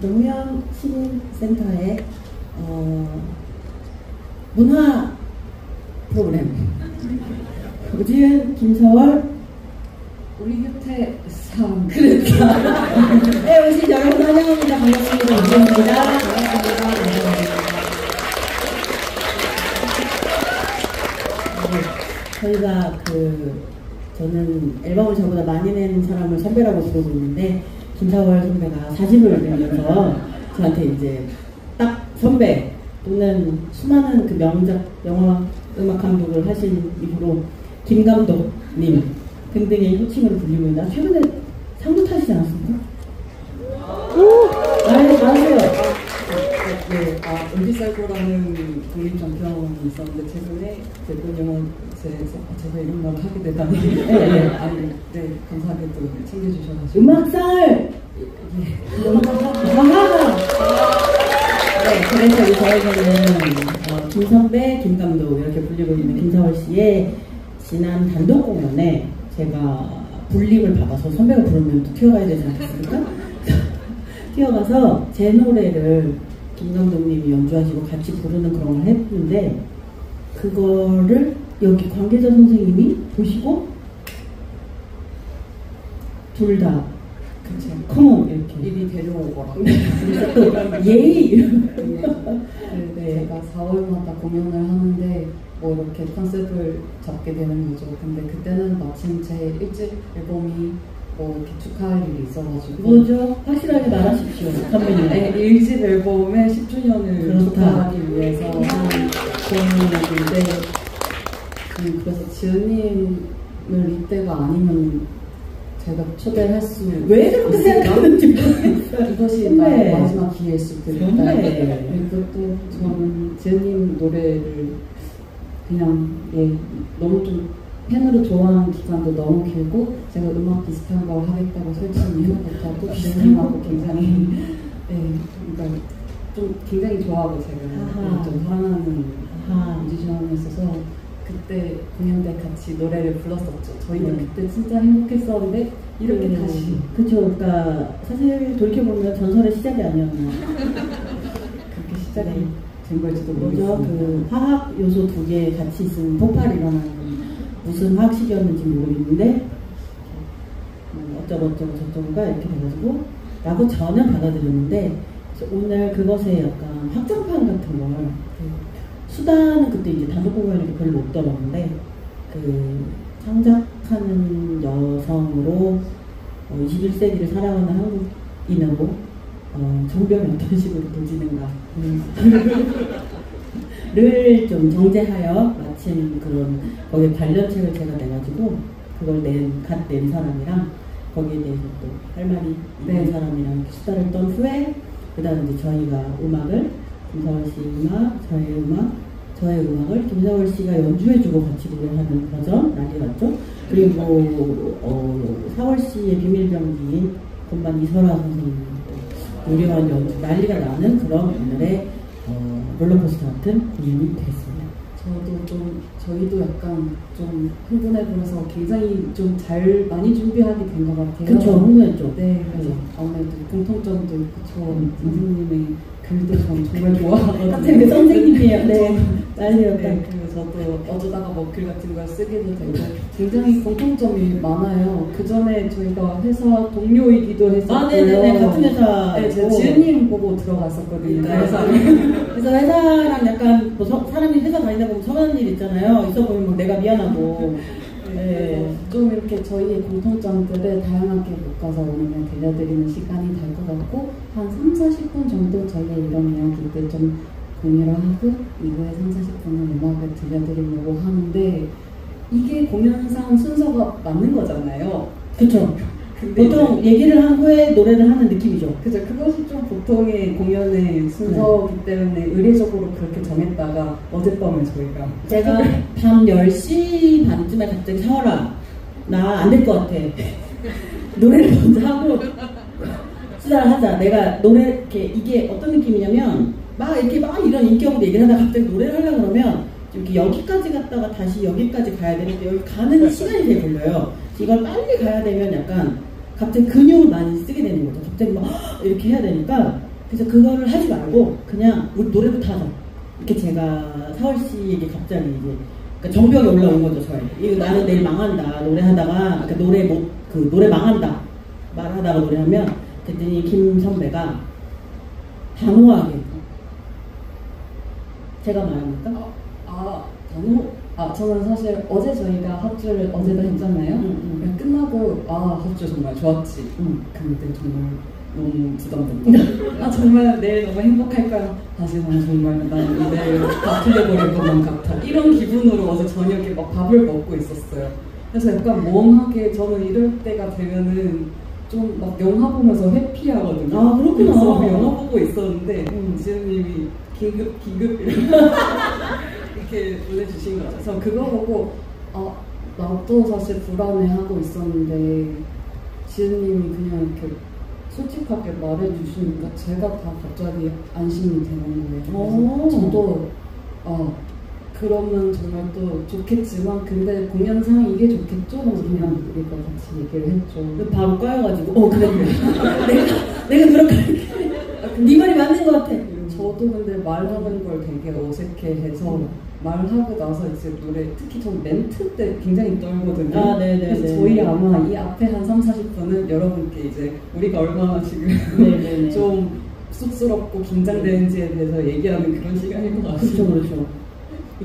노무현 시민센터의 문화 프로그램 오지은, 김서월, 우리 곁에 상. 그랬다. 네, 오신 여러분 환영합니다. 반갑습니다. 오지은입니다. 반갑습니다. 저희가 저는 앨범을 저보다 많이 낸 사람을 선배라고 부르고 있는데, 김서월 선배가 40을 내면서 저한테 이제 딱 선배 또는 수많은 그 명작 영화 음악 감독을 하신 이후로 김 감독님 등등의 호칭으로 불리고 있나? 최근에 상도 타시지 않았습니까? 말하세요. 네, 은비살고라는 독립장편이 있었는데 최근에 대본영화제에서 제가 이런 말을 하게 되다니 네, 감사하게도 챙겨주셔가지고 음악상을 네, 그래서 저희는 김선배, 김감독 이렇게 불리고 있는 김서월 씨의 지난 단독 공연에 제가 불림을 받아서 선배가 부르면 또 튀어가야 되지 않겠습니까? 튀어가서 제 노래를 김 감독님이 연주하시고 같이 부르는 그런 걸 했는데, 그거를 여기 관계자 선생님이 보시고 둘 다 컴온 이렇게 이리 데려오거라. 그래서 또 예의 네, 제가 4월마다 공연을 하는데 뭐 이렇게 컨셉을 잡게 되는 거죠. 근데 그때는 마침 제 1집 앨범이 뭐 이렇게 축하할 일이 있어가지고. 뭐죠? 확실하게 말하십시오. 선배님. 네, 1집 앨범의 10주년을 축하하기 위해서 한 공연이었는데, 그래서 지은님을 이때가 아니면 제가 초대할 수 왜 그렇게 생각하는지 모르겠어요. 이것이 나의 마지막 기회일 수도 있다. 그리고 또 저는 지은님 노래를 그냥 너무 좀 팬으로 좋아하는 기간도 너무 길고, 제가 음악 비슷한 걸 하겠다고 설치는 이후부터 또 지은님하고 굉장히 그러니까 좀 굉장히 좋아하고 제가 좀 사랑하는 뮤지션이었어서 그때 공연 때 같이 노래를 불렀었죠. 저희는 그때 진짜 행복했었는데 이렇게 다시. 그쵸. 그러니까 사실 돌이켜보면 전설의 시작이 아니었나. 그렇게 시작이 된 걸지도 뭐죠? 모르겠습니다. 화학 요소 2개 같이 있으면 폭발이 일어나는 무슨 화학식이었는지 모르겠는데, 어쩌고 저쩌고가 이렇게 돼가지고 라고 전혀 받아들였는데, 오늘 그것에 약간 확장판 같은 걸 수다는 그때 이제 단독 공연이니까 별로 못 들었는데, 창작하는 여성으로 21세기를 살아가는 한국인으로 정변이 어떤 식으로 도지는가 를 좀 정제하여 마침 거기에 관련책을 제가 내가지고 그걸 갓 낸 사람이랑 거기에 대해서 또 할 말이 있는 사람이랑 이렇게 수다를 떤 후에, 그 다음에 이제 저희가 음악을 김서월 씨 음악, 저의 음악을 김서월 씨가 연주해주고 같이 노래하는 버전 난리 났죠. 그리고 4월 씨의 비밀병기인 건반 이설아 선생님 유려한 연주 난리가 나는 그런 오늘의 롤러코스터 같은 공연이 되겠습니다. 저희도 약간 좀 흥분해보면서 굉장히 좀 많이 준비하게 된 것 같아요. 그쵸, 흥분했죠. 네, 그래서 아무래도 공통점도 그쵸. 선생님의 글도 전 정말 좋아하거든요. 갑자기 선생님이에요. 네, 난리였다. 네, 그리고 저도 어쩌다가 뭐 글 같은 걸 쓰게도 되고 굉장히 공통점이 많아요. 그 전에 저희가 회사 동료이기도 했었고요. 네네네, 같은 회사. 네, 제가 지은님 보고 들어갔었거든요. 그래서 회사랑 약간 사람이 회사 다니다 보면 서운한 일 있잖아요. 있어 보면 뭐 내가 미안하고. 네. 좀 이렇게 저희의 공통점들을 다양하게 묶어서 오늘 들려드리는 시간이 될 것 같고, 한 3-40분 정도 저희의 이런 이야기들 좀 공유를 하고 이후에 3-40분은 음악을 들려드리려고 하는데, 이게 공연상 순서가 맞는 거잖아요. 그쵸. 보통 얘기를 한 후에 노래를 하는 느낌이죠. 그죠. 그것이 좀 보통의 공연의 순서이기 때문에 의례적으로 그렇게 정했다가 어젯밤에 제가 밤 10시 반쯤에 갑자기 서울아, 나 안 될 것 같아. 노래를 먼저 하고 수다를 하자. 내가 노래 이게 어떤 느낌이냐면 이렇게 이런 인격으로 얘기를 하다가 갑자기 노래를 하려고 그러면 이렇게 여기까지 갔다가 다시 여기까지 가야 되는데 여기 가는 시간이 되게 걸려요. 이걸 빨리 가야 되면 약간 갑자기 근육을 많이 쓰게 되는 거죠. 갑자기 이렇게 해야 되니까 그래서 그거를 하지 말고 그냥 우리 노래부터 하자. 이렇게 제가 사월 씨에게 갑자기 이제 그러니까 정벽이 올라온 거죠, 저희. 이거 나는 내일 망한다. 노래하다가 그러니까 노래 망한다. 말하다가 노래하면 그랬더니 김 선배가 단호하게 제가 말합니까? 저는 사실 어제 저희가 합주를 어제도 했잖아요. 끝나고 합주 정말 좋았지. 근데 정말 너무 부담된다. 정말 내일 너무 행복할 거야. 하지만 정말 난 내일 다 틀려버릴 것만 같아. 이런 기분으로 어제 저녁에 막 밥을 먹고 있었어요. 그래서 약간 멍하게 저는 이럴 때가 되면은 좀 막 영화 보면서 회피하거든요. 그렇구나. 그래서 영화 보고 있었는데 지은님이 기급 이렇게 보내주신 거죠. 그래서 그거 보고 나도 사실 불안해하고 있었는데 지은님이 그냥 이렇게 솔직하게 말해주시니까 제가 다 갑자기 안심이 되는 거예요. 저도 그러면 정말 또 좋겠지만 근데 공연상 이게 좋겠죠? 그냥 우리가 같이 얘기를 했죠. 바로 까여가지고 그래 내가 노력할게. 네 말이 맞는 것 같아. 저도 근데 말하는 걸 되게 어색해해서 말하고 나서 이제 노래 특히 전 멘트 때 굉장히 떨거든요. 그래서 저희 아마 이 앞에 한 3-40분은 여러분께 이제 우리가 얼마나 지금 좀 쑥스럽고 긴장되는지에 대해서 얘기하는 그런 시간일 것 같아요. 그렇죠.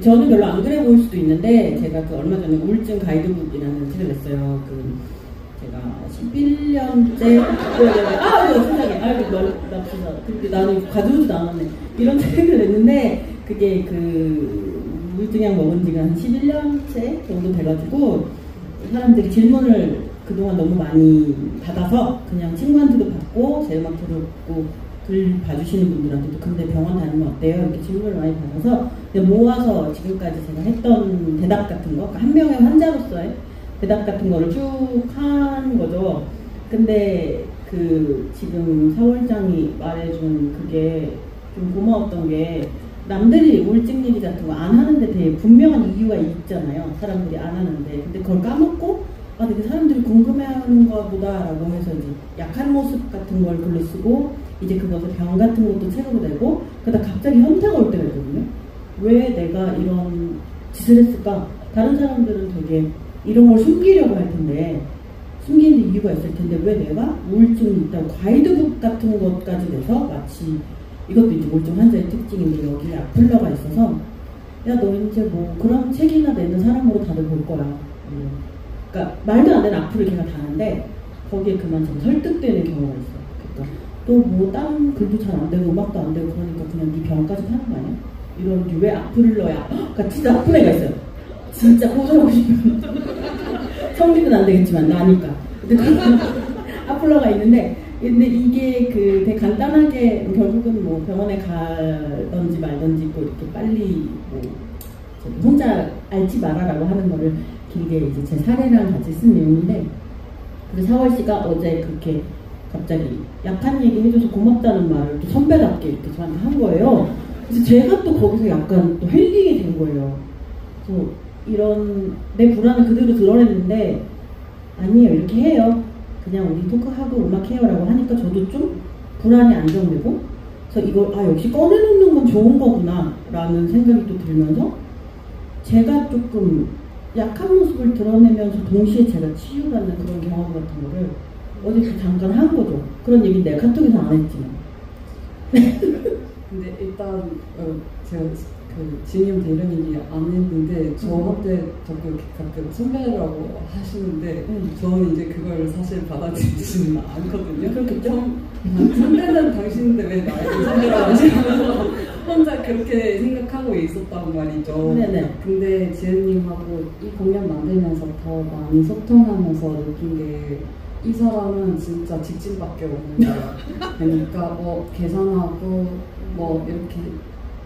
저는 별로 안 그래 보일 수도 있는데 제가 얼마 전에 우울증 가이드북이라는 책을 냈어요. 제가 11년째 세상에 근데 나는 가져오지도 않았네. 이런 책을 냈는데 그게 우울증약 먹은 지가 한 11년째 정도 돼가지고 사람들이 질문을 그동안 너무 많이 받아서 그냥 친구한테도 받고 제 음악 들었고 글 봐주시는 분들한테도 근데 병원 다니면 어때요? 이렇게 질문을 많이 받아서 모아서 지금까지 제가 했던 대답 같은 거, 그러니까 한 명의 환자로서의 대답 같은 거를 쭉 한 거죠. 근데 지금 사월장이 말해준 그게 좀 고마웠던 게 남들이 우울증 얘기 같은 거 안 하는데 되게 분명한 이유가 있잖아요. 사람들이 안 하는데. 근데 그걸 까먹고 되게 사람들이 궁금해하는 거보다라고 해서 이제 약한 모습 같은 걸 글로 쓰고 이제 그것을 병 같은 것도 책으로 내고 그러다 갑자기 현타가 올 때가 있거든요. 왜 내가 이런 짓을 했을까? 다른 사람들은 되게 이런 걸 숨기려고 할 텐데 숨기는 이유가 있을 텐데 왜 내가 우울증이 있다고 가이드북 같은 것까지 내서 마치 이것도 이제 우울증 환자의 특징인데 여기에 악플러가 있어서 야 너 이제 뭐 그런 책이나 내는 사람으로 다들 볼 거야. 그러니까 말도 안 되는 악플을 걔가 다는데 거기에 그만 좀 설득되는 경우가 있어. 그러니까 또 뭐 다른 글도 잘 안 되고 음악도 안 되고 그러니까 그냥 네 병까지 파는 거 아니야? 이런 왜 악플러야? 그러니까 진짜 나쁜 애가 있어요. 진짜 고소하고 싶은 성립은 안 되겠지만 나니까. 근데 악플러가 있는데 근데 이게 되게 간단하게 결국은 뭐 병원에 가든지 말든지 뭐 이렇게 빨리 뭐 혼자 앓지 마라라고 하는 거를 길게 이제 제 사례랑 같이 쓴 내용인데 그래서 사월 씨가 어제 그렇게 갑자기 약한 얘기 해줘서 고맙다는 말을 또 선배답게 이렇게 저한테 한 거예요. 그래서 제가 또 거기서 약간 또 헬리게 된 거예요. 그래서 이런 내 불안을 그대로 드러냈는데 아니에요 이렇게 해요. 그냥 우리 토크하고 음악해요라고 하니까 저도 좀 불안이 안정되고 그래서 이걸 역시 꺼내놓는 건 좋은 거구나 라는 생각이 또 들면서 제가 조금 약한 모습을 드러내면서 동시에 제가 치유받는 그런 경험 같은 거를 어디서 잠깐 한 거죠. 그런 얘기는 내가 카톡에서 안 했지만. 근데 일단 제가 지님한테 이런 얘기 안 했는데 저한테 자꾸 이렇게 가끔 선배라고 하시는데 저는 이제 그걸 사실 받아들이지는 않거든요. 그렇겠죠? 선배는 당신인데 왜 나를 선배라고 하시면서 혼자 그렇게 생각하고 있었단 말이죠. 네네. 근데 지은님하고 이 공연 만들면서 더 많이 소통하면서 느낀 게 이 사람은 진짜 직진밖에 없는 거예요. 그러니까 뭐 계산하고 뭐 이렇게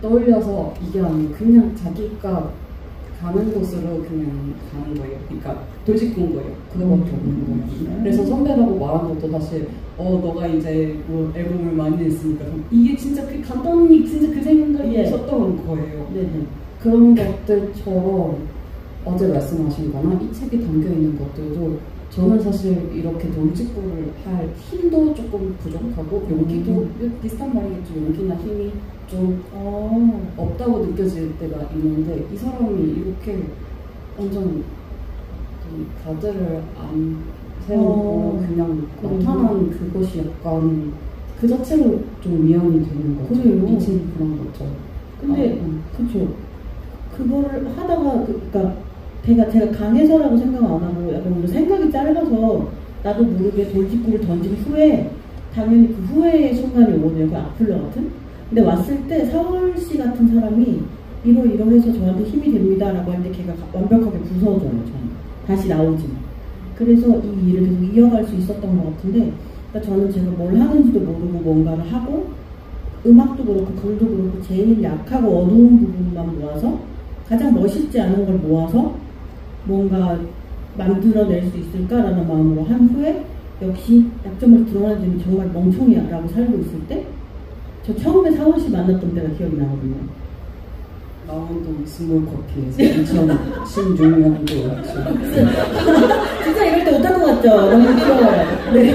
떠올려서 이게 아니고 그냥 자기가 가는 곳으로 그냥 가는 거예요. 그러니까 돌직구인 거예요. 그거밖에 없는 거예요. 그래서 선배라고 말한 것도 사실 너가 이제 뭐 앨범을 많이 냈으니까 이게 진짜 간단히 진짜 그 생각이 있었던 거예요. 네네. 그런 것들처럼 어제 말씀하신 거나 이 책에 담겨있는 것들도 저는 사실 이렇게 돌직구를 할 힘도 조금 부족하고 용기도 비슷한 말이겠죠. 용기나 힘이 좀 없다고 느껴질 때가 있는데 이 사람이 이렇게 완전 가드를 안 세우고 그냥 나타난 그것이 약간 그 자체로 좀 미안이 되는 거죠. 그래요. 미친 그런 거죠. 근데 그쵸. 그거를 하다가 그러니까 제가 강해서라고 생각 안 하고 약간 오늘 생각이 짧아서 나도 모르게 돌직구를 던진 후에 당연히 그 후회의 순간이 오거든요. 그 악플러 같은. 근데 왔을 때 사월 씨 같은 사람이 이러해서 저한테 힘이 됩니다라고 할 때 걔가 완벽하게 부서져요. 저는 다시 나오지. 그래서 이 일을 계속 이어갈 수 있었던 것 같은데, 그러니까 저는 제가 뭘 하는지도 모르고 뭔가를 하고 음악도 그렇고 글도 그렇고 제일 약하고 어두운 부분만 모아서 가장 멋있지 않은 걸 모아서 뭔가 만들어낼 수 있을까라는 마음으로 한 후에 역시 약점을 드러내더니 정말 멍청이야라고 살고 있을 때 저 처음에 사원 씨 만났던 때가 기억이 나거든요. 강원도 스몰커피에서 2016년도 진짜 이럴 때 못할 것 같죠? 너무 귀여워요. 네.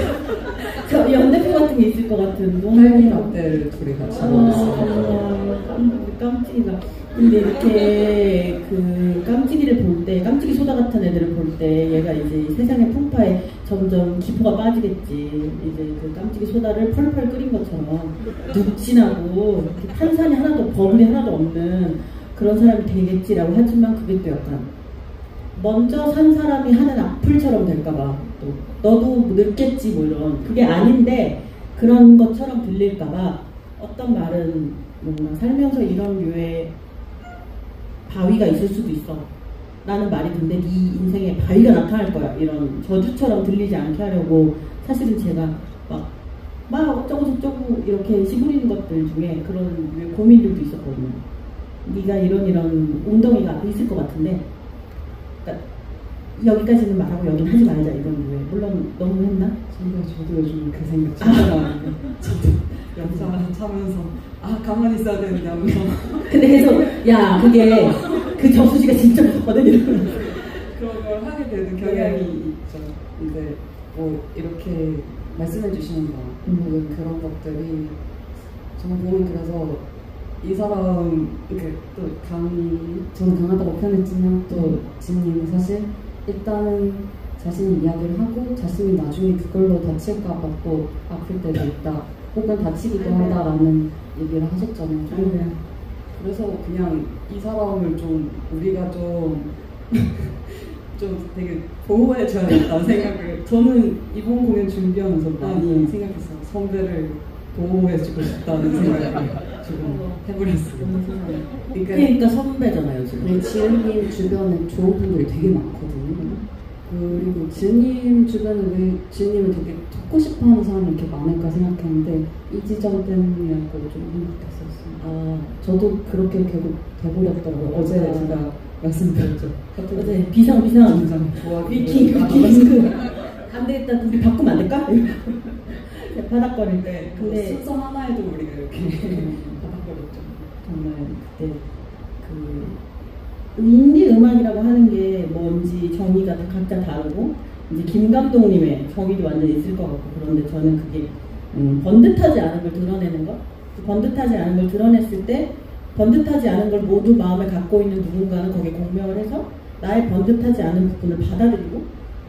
저 연대표 같은 게 있을 것 같은 할미 라떼를 둘이 같이 먹었어요. 깜찍이가. 근데 이렇게 그 깜찍이를 볼 때, 깜찍이 소다 같은 애들을 볼 때 얘가 이제 세상의 풍파에 점점 기포가 빠지겠지. 이제 그 깜찍이 소다를 펄펄 끓인 것처럼 눅진하고 탄산이 하나도, 버블이 하나도 없는 그런 사람이 되겠지라고 하지만 그게 또 약간 먼저 산 사람이 하는 악플처럼 될까봐 또 너도 늙겠지 뭐 이런 그게 아닌데 그런 것처럼 들릴까봐 어떤 말은 뭔가 살면서 이런 류의 바위가 있을 수도 있어 라는 말이 근데 네 인생에 바위가 나타날 거야 이런 저주처럼 들리지 않게 하려고 사실은 제가 막 어쩌고 저쩌고 이렇게 시부리는 것들 중에 그런 류의 고민들도 있었거든요. 네가 이런 웅덩이가 앞에 있을 것 같은데 그러니까 여기까지는 말하고 여긴 하지 말자 이런 류에 물론 너무 했나? 저도 요즘 그 생각 진짜 나는데 저도 영상을 차면서 가만히 있어야 되는데 하면서 근데 계속 야 그게 그 저수지가 진짜 무섭거든 이러면 그런 걸 하게 되는 경향이 있죠. 근데 뭐 이렇게 말씀해 주시는 거 그런 것들이 저는 보면 그래서 이 사람 이렇게 또 저는 강하다고 표현했지만 또 지은님은 사실 일단은 자신이 이야기를 하고 자신이 나중에 그걸로 다칠까봐 또 아플 때도 있다 혹은 다치기도 한다라는 얘기를 하셨잖아요. 그래서 그냥 이 사람을 좀 우리가 좀 되게 보호해줘야겠다는 생각을 저는 이번 공연 준비하면서 많이 생각했어요. 선배를 보호해주고 싶다는 생각을 지금 해버렸어요. 그러니까 선배잖아요 지금. 지은님 주변에 좋은 분들이 되게 많거든요. 그리고 지은님 주변에 왜 지은님을 되게 듣고 싶어하는 사람이 이렇게 많을까 생각했는데 이 지점 때문이라고 좀 생각했었어요. 저도 그렇게 결국 돼버렸더라고요. 어제 제가 말씀드렸죠. 어제 비상 위킹 안 되겠다 우리 바꾸면 안 될까? 바닥거릴 때. 근데 순서 하나에도 우리가 이렇게 바닥거렸죠. 정말 그때 그 인디 음악이라고 하는 게 뭔지 정의가 각자 다르고 이제 김 감독님의 정의도 완전 있을 것 같고 그런데 저는 그게 번듯하지 않은 걸 드러내는 것 번듯하지 않은 걸 드러냈을 때 번듯하지 않은 걸 모두 마음에 갖고 있는 누군가는 거기에 공명을 해서 나의 번듯하지 않은 부분을 받아들이고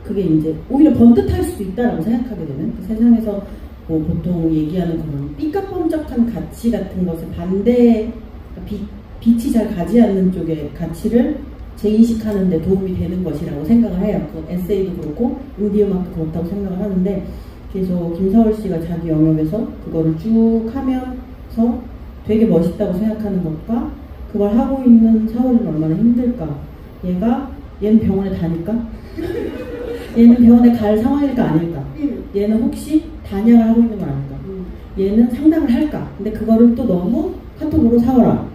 그게 이제 오히려 번듯할 수도 있다라고 생각하게 되는 그 세상에서 뭐 보통 얘기하는 그런 삐까뻔쩍한 가치 같은 것을 반대 빛이 잘 가지 않는 쪽의 가치를 재인식하는 데 도움이 되는 것이라고 생각을 해요. 그 에세이도 그렇고 인디음악도 그렇다고 생각을 하는데 그래서 김사월 씨가 자기 영역에서 그거를 쭉 하면서 되게 멋있다고 생각하는 것과 그걸 하고 있는 사월이는 얼마나 힘들까. 얘는 병원에 다닐까? 얘는 병원에 갈 상황일까 아닐까? 얘는 혹시 단약을 하고 있는 건 아닐까? 얘는 상담을 할까? 근데 그거를 또 너무 카톡으로 사월아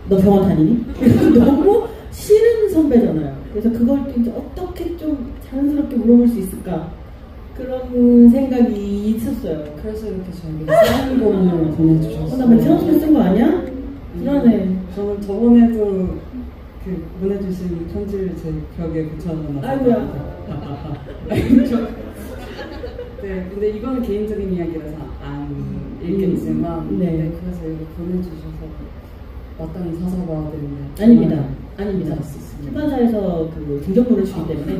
너 병원 다니니? 너무 싫은 선배잖아요. 그래서 그걸 또 이제 어떻게 좀 자연스럽게 물어볼 수 있을까? 그런 생각이 있었어요. 그래서 이렇게 저에게 사인본을 보내주셨어요. 나 맨 처음에 쓴 거 아니야? 불안해. 저는 저번에도 그 보내주신 편지를 제 벽에 붙여놨어요. 아이고야. 네, 근데 이거는 개인적인 이야기라서 안 읽겠지만, 네, 그래서 이거 보내주셔서 마땅히 사서봐야 되는데. 아닙니다. 출판사에서 그 증정본을 주기 때문에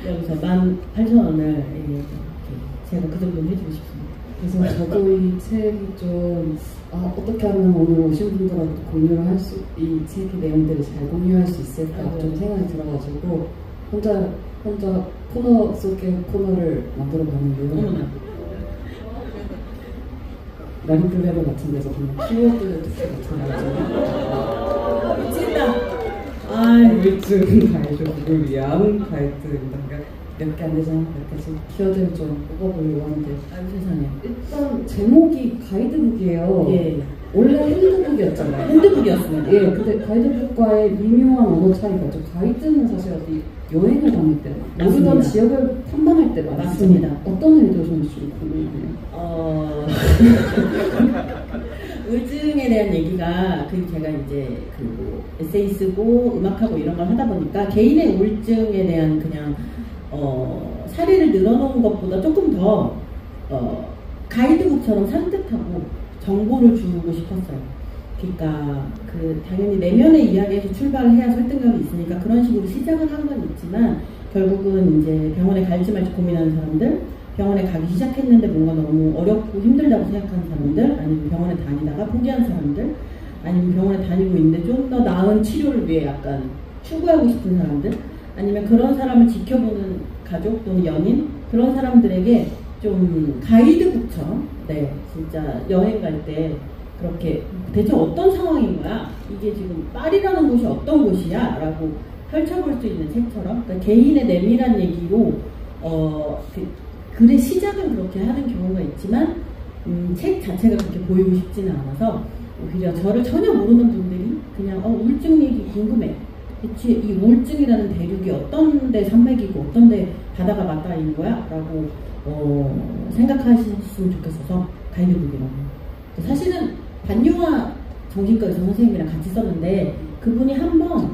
여기서 18,000원을 제가 그 정도는 해주고 싶습니다. 그래서 저도 이 책이 좀 어떻게 하면 오늘 오신 분들하고 공유를 할 수, 이 책의 내용들을 잘 공유할 수 있을까 좀 생각이 들어가지고 혼자 코너 속의 코너를 만들어 봤는데요. 마리플레로 같은 데서 그냥 키워드 듣기 같은 거 미친다. 우울증 가해족을 위한 가이드입니다. 몇 개 안 되잖아. 몇 개씩 키워드를 좀 뽑아보려고 하는데. 세상에. 일단 제목이 가이드북이에요. 예. 원래 핸드북이었잖아요. 핸드북이었습니다. 예, 근데 가이드북과의 미묘한 언어 차이가 있죠. 가이드는 사실 어디 여행을 다닐 때, 모르던 지역을 탐방할 때 맞습니다. 어떤 의도셨는지 좀 궁금해요. 우울증에 대한 얘기가 제가 이제 그 에세이 쓰고 음악하고 이런 걸 하다 보니까 개인의 우울증에 대한 그냥 사례를 늘어놓은 것보다 조금 더 가이드북처럼 산뜻하고 정보를 주고 싶었어요. 그러니까 당연히 내면의 이야기에서 출발을 해야 설득력이 있으니까 그런 식으로 시작을 한 건 있지만 결국은 이제 병원에 갈지 말지 고민하는 사람들, 병원에 가기 시작했는데 뭔가 너무 어렵고 힘들다고 생각하는 사람들, 아니면 병원에 다니다가 포기한 사람들, 아니면 병원에 다니고 있는데 좀 더 나은 치료를 위해 약간 추구하고 싶은 사람들, 아니면 그런 사람을 지켜보는 가족 또는 연인, 그런 사람들에게 좀 가이드북처럼 진짜 여행 갈 때 그렇게 대체 어떤 상황인 거야? 이게 지금 파리라는 곳이 어떤 곳이야? 라고 펼쳐볼 수 있는 책처럼, 그러니까 개인의 내밀한 얘기로 글의 시작은 그렇게 하는 경우가 있지만 책 자체가 그렇게 보이고 싶지는 않아서 오히려 저를 전혀 모르는 분들이 그냥 우울증 얘기 궁금해. 대체 이 우울증이라는 대륙이 어떤 데 산맥이고 어떤 데 바다가 맞닿아 있는 거야? 라고 생각하셨으면 좋겠어서 가이드북이라고. 사실은 반유화 정신과 의사 선생님이랑 같이 썼는데 그분이 한번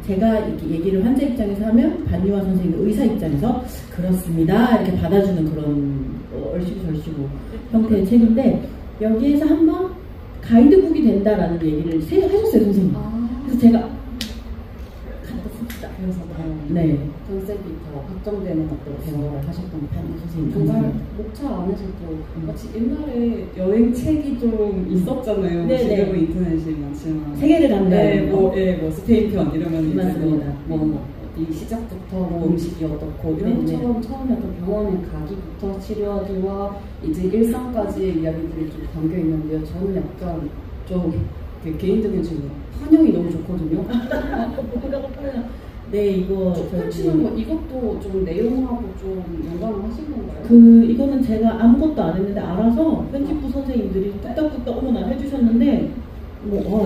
제가 이렇게 얘기를 환자 입장에서 하면 반유화 선생님 의사 입장에서 그렇습니다 이렇게 받아주는 그런 얼씨구절씨구 형태의 책인데 여기에서 한번 가이드북이 된다라는 얘기를 하셨어요 선생님. 그래서 제가 갖다 씁시다. 그래서 컨셉이 더 확정되는 어떤 대화를 하셨던 선생님. 정말 목차 안에서도 마치 옛날에 여행 책이 좀 있었잖아요. 지금은 인터넷이 많지만 세계를 간다는 뭐 스페인 편 이러면 맞습니다. 이 시작부터 음식이 어떻고 이런 것처럼 처음에 어떤 병원에 가기부터 치료하기와 이제 일상까지의 이야기들이 좀 담겨 있는데요. 저는 약간 좀 개인적인 질문, 환영이 너무 좋거든요. 이거 펼치는 거 이것도 좀 내용하고 좀 연관을 하신 건가요? 이거는 제가 아무것도 안 했는데 알아서 편집부 선생님들이 뚝딱뚝딱 어머나 해주셨는데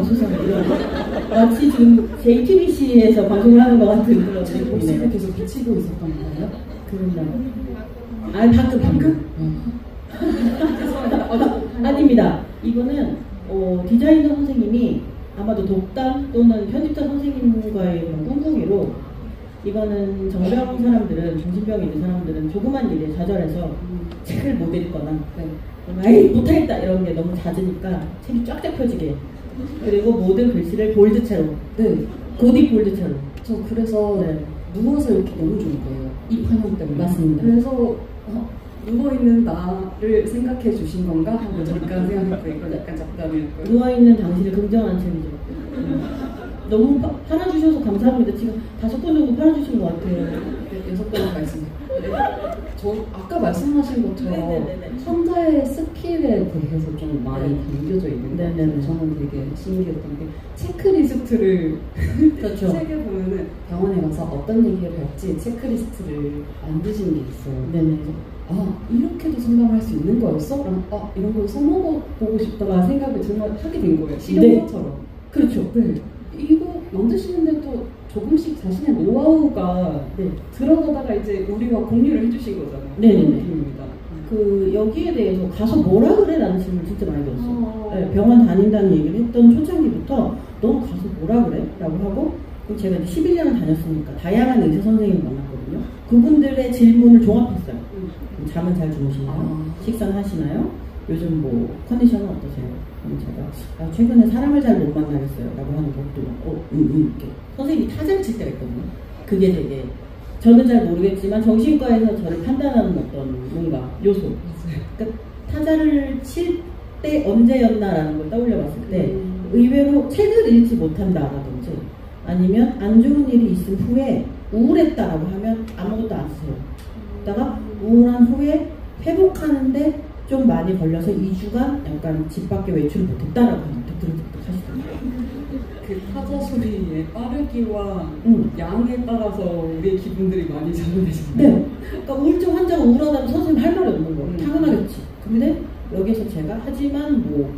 세상에 마치 지금 JTBC에서 방송을 하는 것 같은 그런 모습이 계속 비치고 있었던 거예요? 방금? 아닙니다. 이거는 디자이너 선생님이 아마도 독단 또는 편집자 선생님과의 꿍꿍이로 이거는 정병 사람들은, 정신병이 있는 사람들은 조그만 일에 좌절해서 책을 못 읽거나 못하겠다 이런 게 너무 잦으니까 책이 쫙쫙 펴지게, 그리고 모든 글씨를 볼드체로, 고딕 볼드체로. 저 그래서 누워서 이렇게 너무 좋은 거예요. 이 판형 때문에. 맞습니다. 그래서 누워있는 나를 생각해 주신 건가? 하고 잠깐 생각했고 이거 약간 잡담이었고요. 누워있는 당신을 긍정하는 책이죠. 너무 팔아주셔서 감사합니다. 지금 5권 정도 팔아주신 것 같아요. 6권을 말씀드릴게요. 저 아까 말씀하신 것처럼 환자의 스킬에 대해서 좀 많이 담겨져 있는데 저는 되게 신기했던 게 체크리스트를 그렇죠. 책에 보면은 병원에 가서 어떤 얘기를 할지 체크리스트를 만드신 게 있어요. 이렇게도 상담할 수 있는 거였어? 이런 걸 써먹어보고 싶다라는 생각을 정말 하게 된 거예요. 실용서처럼. 그렇죠. 이거 만드시는데도 조금씩 자신의 노하우가 들어가다가 이제 우리가 공유를 해주신 거잖아요. 느낌입니다. 여기에 대해서 가서 뭐라 그래? 라는 질문을 진짜 많이 들었어요. 병원 다닌다는 얘기를 했던 초창기부터 너 가서 뭐라 그래? 라고 하고 그럼 제가 이제 11년을 다녔으니까 다양한 의사 선생님을 만났거든요. 그분들의 질문을 종합했어요. 잠은 잘 주무시나요? 식사는 하시나요? 요즘 뭐 컨디션은 어떠세요? 그럼 제가 최근에 사람을 잘 못 만나겠어요 라고 하는 것도 이렇게 선생님이 타자를 칠 때가 있거든요. 그게 되게 저는 잘 모르겠지만 정신과에서 저를 판단하는 어떤 뭔가 요소, 그러니까 타자를 칠 때 언제였나라는 걸 떠올려 봤을 때 의외로 책을 읽지 못한다라든지 아니면 안 좋은 일이 있은 후에 우울했다라고 하면 아무것도 안 쓰세요. 그러다가 우울한 후에 회복하는데 좀 많이 걸려서 2주간 약간 집 밖에 외출을 못했다라고 하시더라고요. 그 타자 소리의 빠르기와 양에 따라서 우리의 기분들이 많이 좌우되잖아요. 네. 그러니까 우울증 환자가 우울하다면 선생님 할 말이 없는 거예요. 당연하겠지. 근데 여기서 제가 하지만 뭐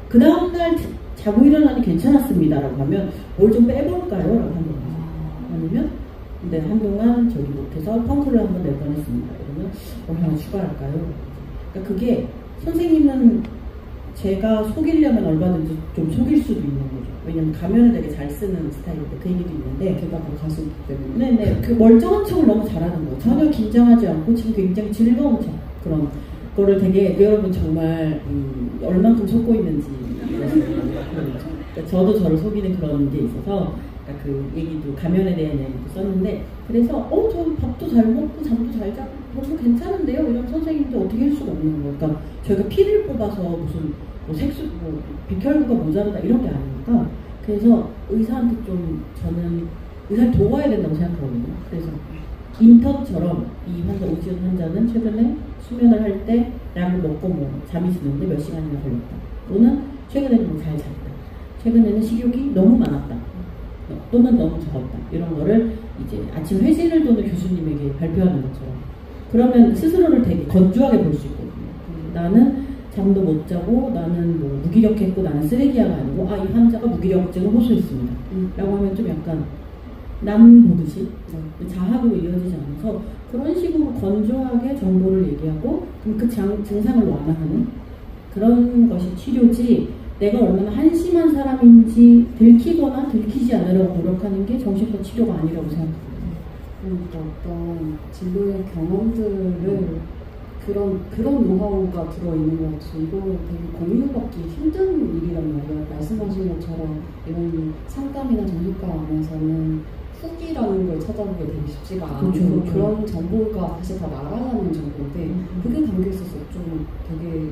그 다음날 자고 일어나니 괜찮았습니다라고 하면 뭘 좀 빼볼까요? 라고 하는 거예요. 아니면 근데 한동안 저기 못해서 펑크를 한번 낼 뻔했습니다. 이러면 뭘 하나 추가할까요? 그러니까 그게 선생님은 제가 속이려면 얼마든지 좀 속일 수도 있는 거죠. 왜냐면 가면을 되게 잘 쓰는 스타일인데 그 얘기도 있는데 게다가 가수이기 때문에 네네 그 멀쩡한 척을 너무 잘하는 거예요. 전혀 긴장하지 않고 지금 굉장히 즐거운 척 그런 거를 되게 여러분 정말 얼만큼 속고 있는지 그러니까 저도 저를 속이는 그런 게 있어서 그러니까 그 얘기도 가면에 대한 얘기도 썼는데 그래서 저 밥도 잘 먹고 잠도 잘 자고 너무 괜찮은데요? 이런 선생님도 어떻게 할 수가 없는 거예요. 그러니까 저희가 피를 뽑아서 무슨 뭐 색소 뭐 백혈구가 모자르다 이런 게 아니니까 그래서 의사한테 좀 저는 의사를 도와야 된다고 생각하거든요. 그래서 인턴처럼 이 환자 오지은 환자는 최근에 수면을 할 때 약을 먹고 뭐 잠이 드는데 몇 시간이나 걸렸다. 또는 최근에는 뭐 잘 잤다. 최근에는 식욕이 너무 많았다. 또는 너무 적었다. 이런 거를 이제 아침 회식을 도는 교수님에게 발표하는 것처럼 그러면 스스로를 되게 건조하게 볼 수 있거든요. 나는 잠도 못 자고 나는 뭐 무기력했고 나는 쓰레기야가 아니고 이 환자가 무기력증을 호소했습니다. 라고 하면 좀 약간 남 보듯이 자학으로 이어지지 않아서 그런 식으로 건조하게 정보를 얘기하고 그럼 그 증상을 완화하는 그런 것이 치료지 내가 얼마나 한심한 사람인지 들키거나 들키지 않으려고 노력하는 게 정신과 치료가 아니라고 생각합니다. 그러니까 어떤 진로의 경험들을 그런 노하우가 들어있는 것 같아서 이거 되게 공유받기 힘든 일이란 말이에요. 말씀하신 것처럼 이런 상담이나 정신과 안에서는 후기라는 걸 찾아보기 되게 쉽지가 않고 그렇죠. 그런 정보가 사실 다 나가는 정보인데 그게 담겨있어서 좀 되게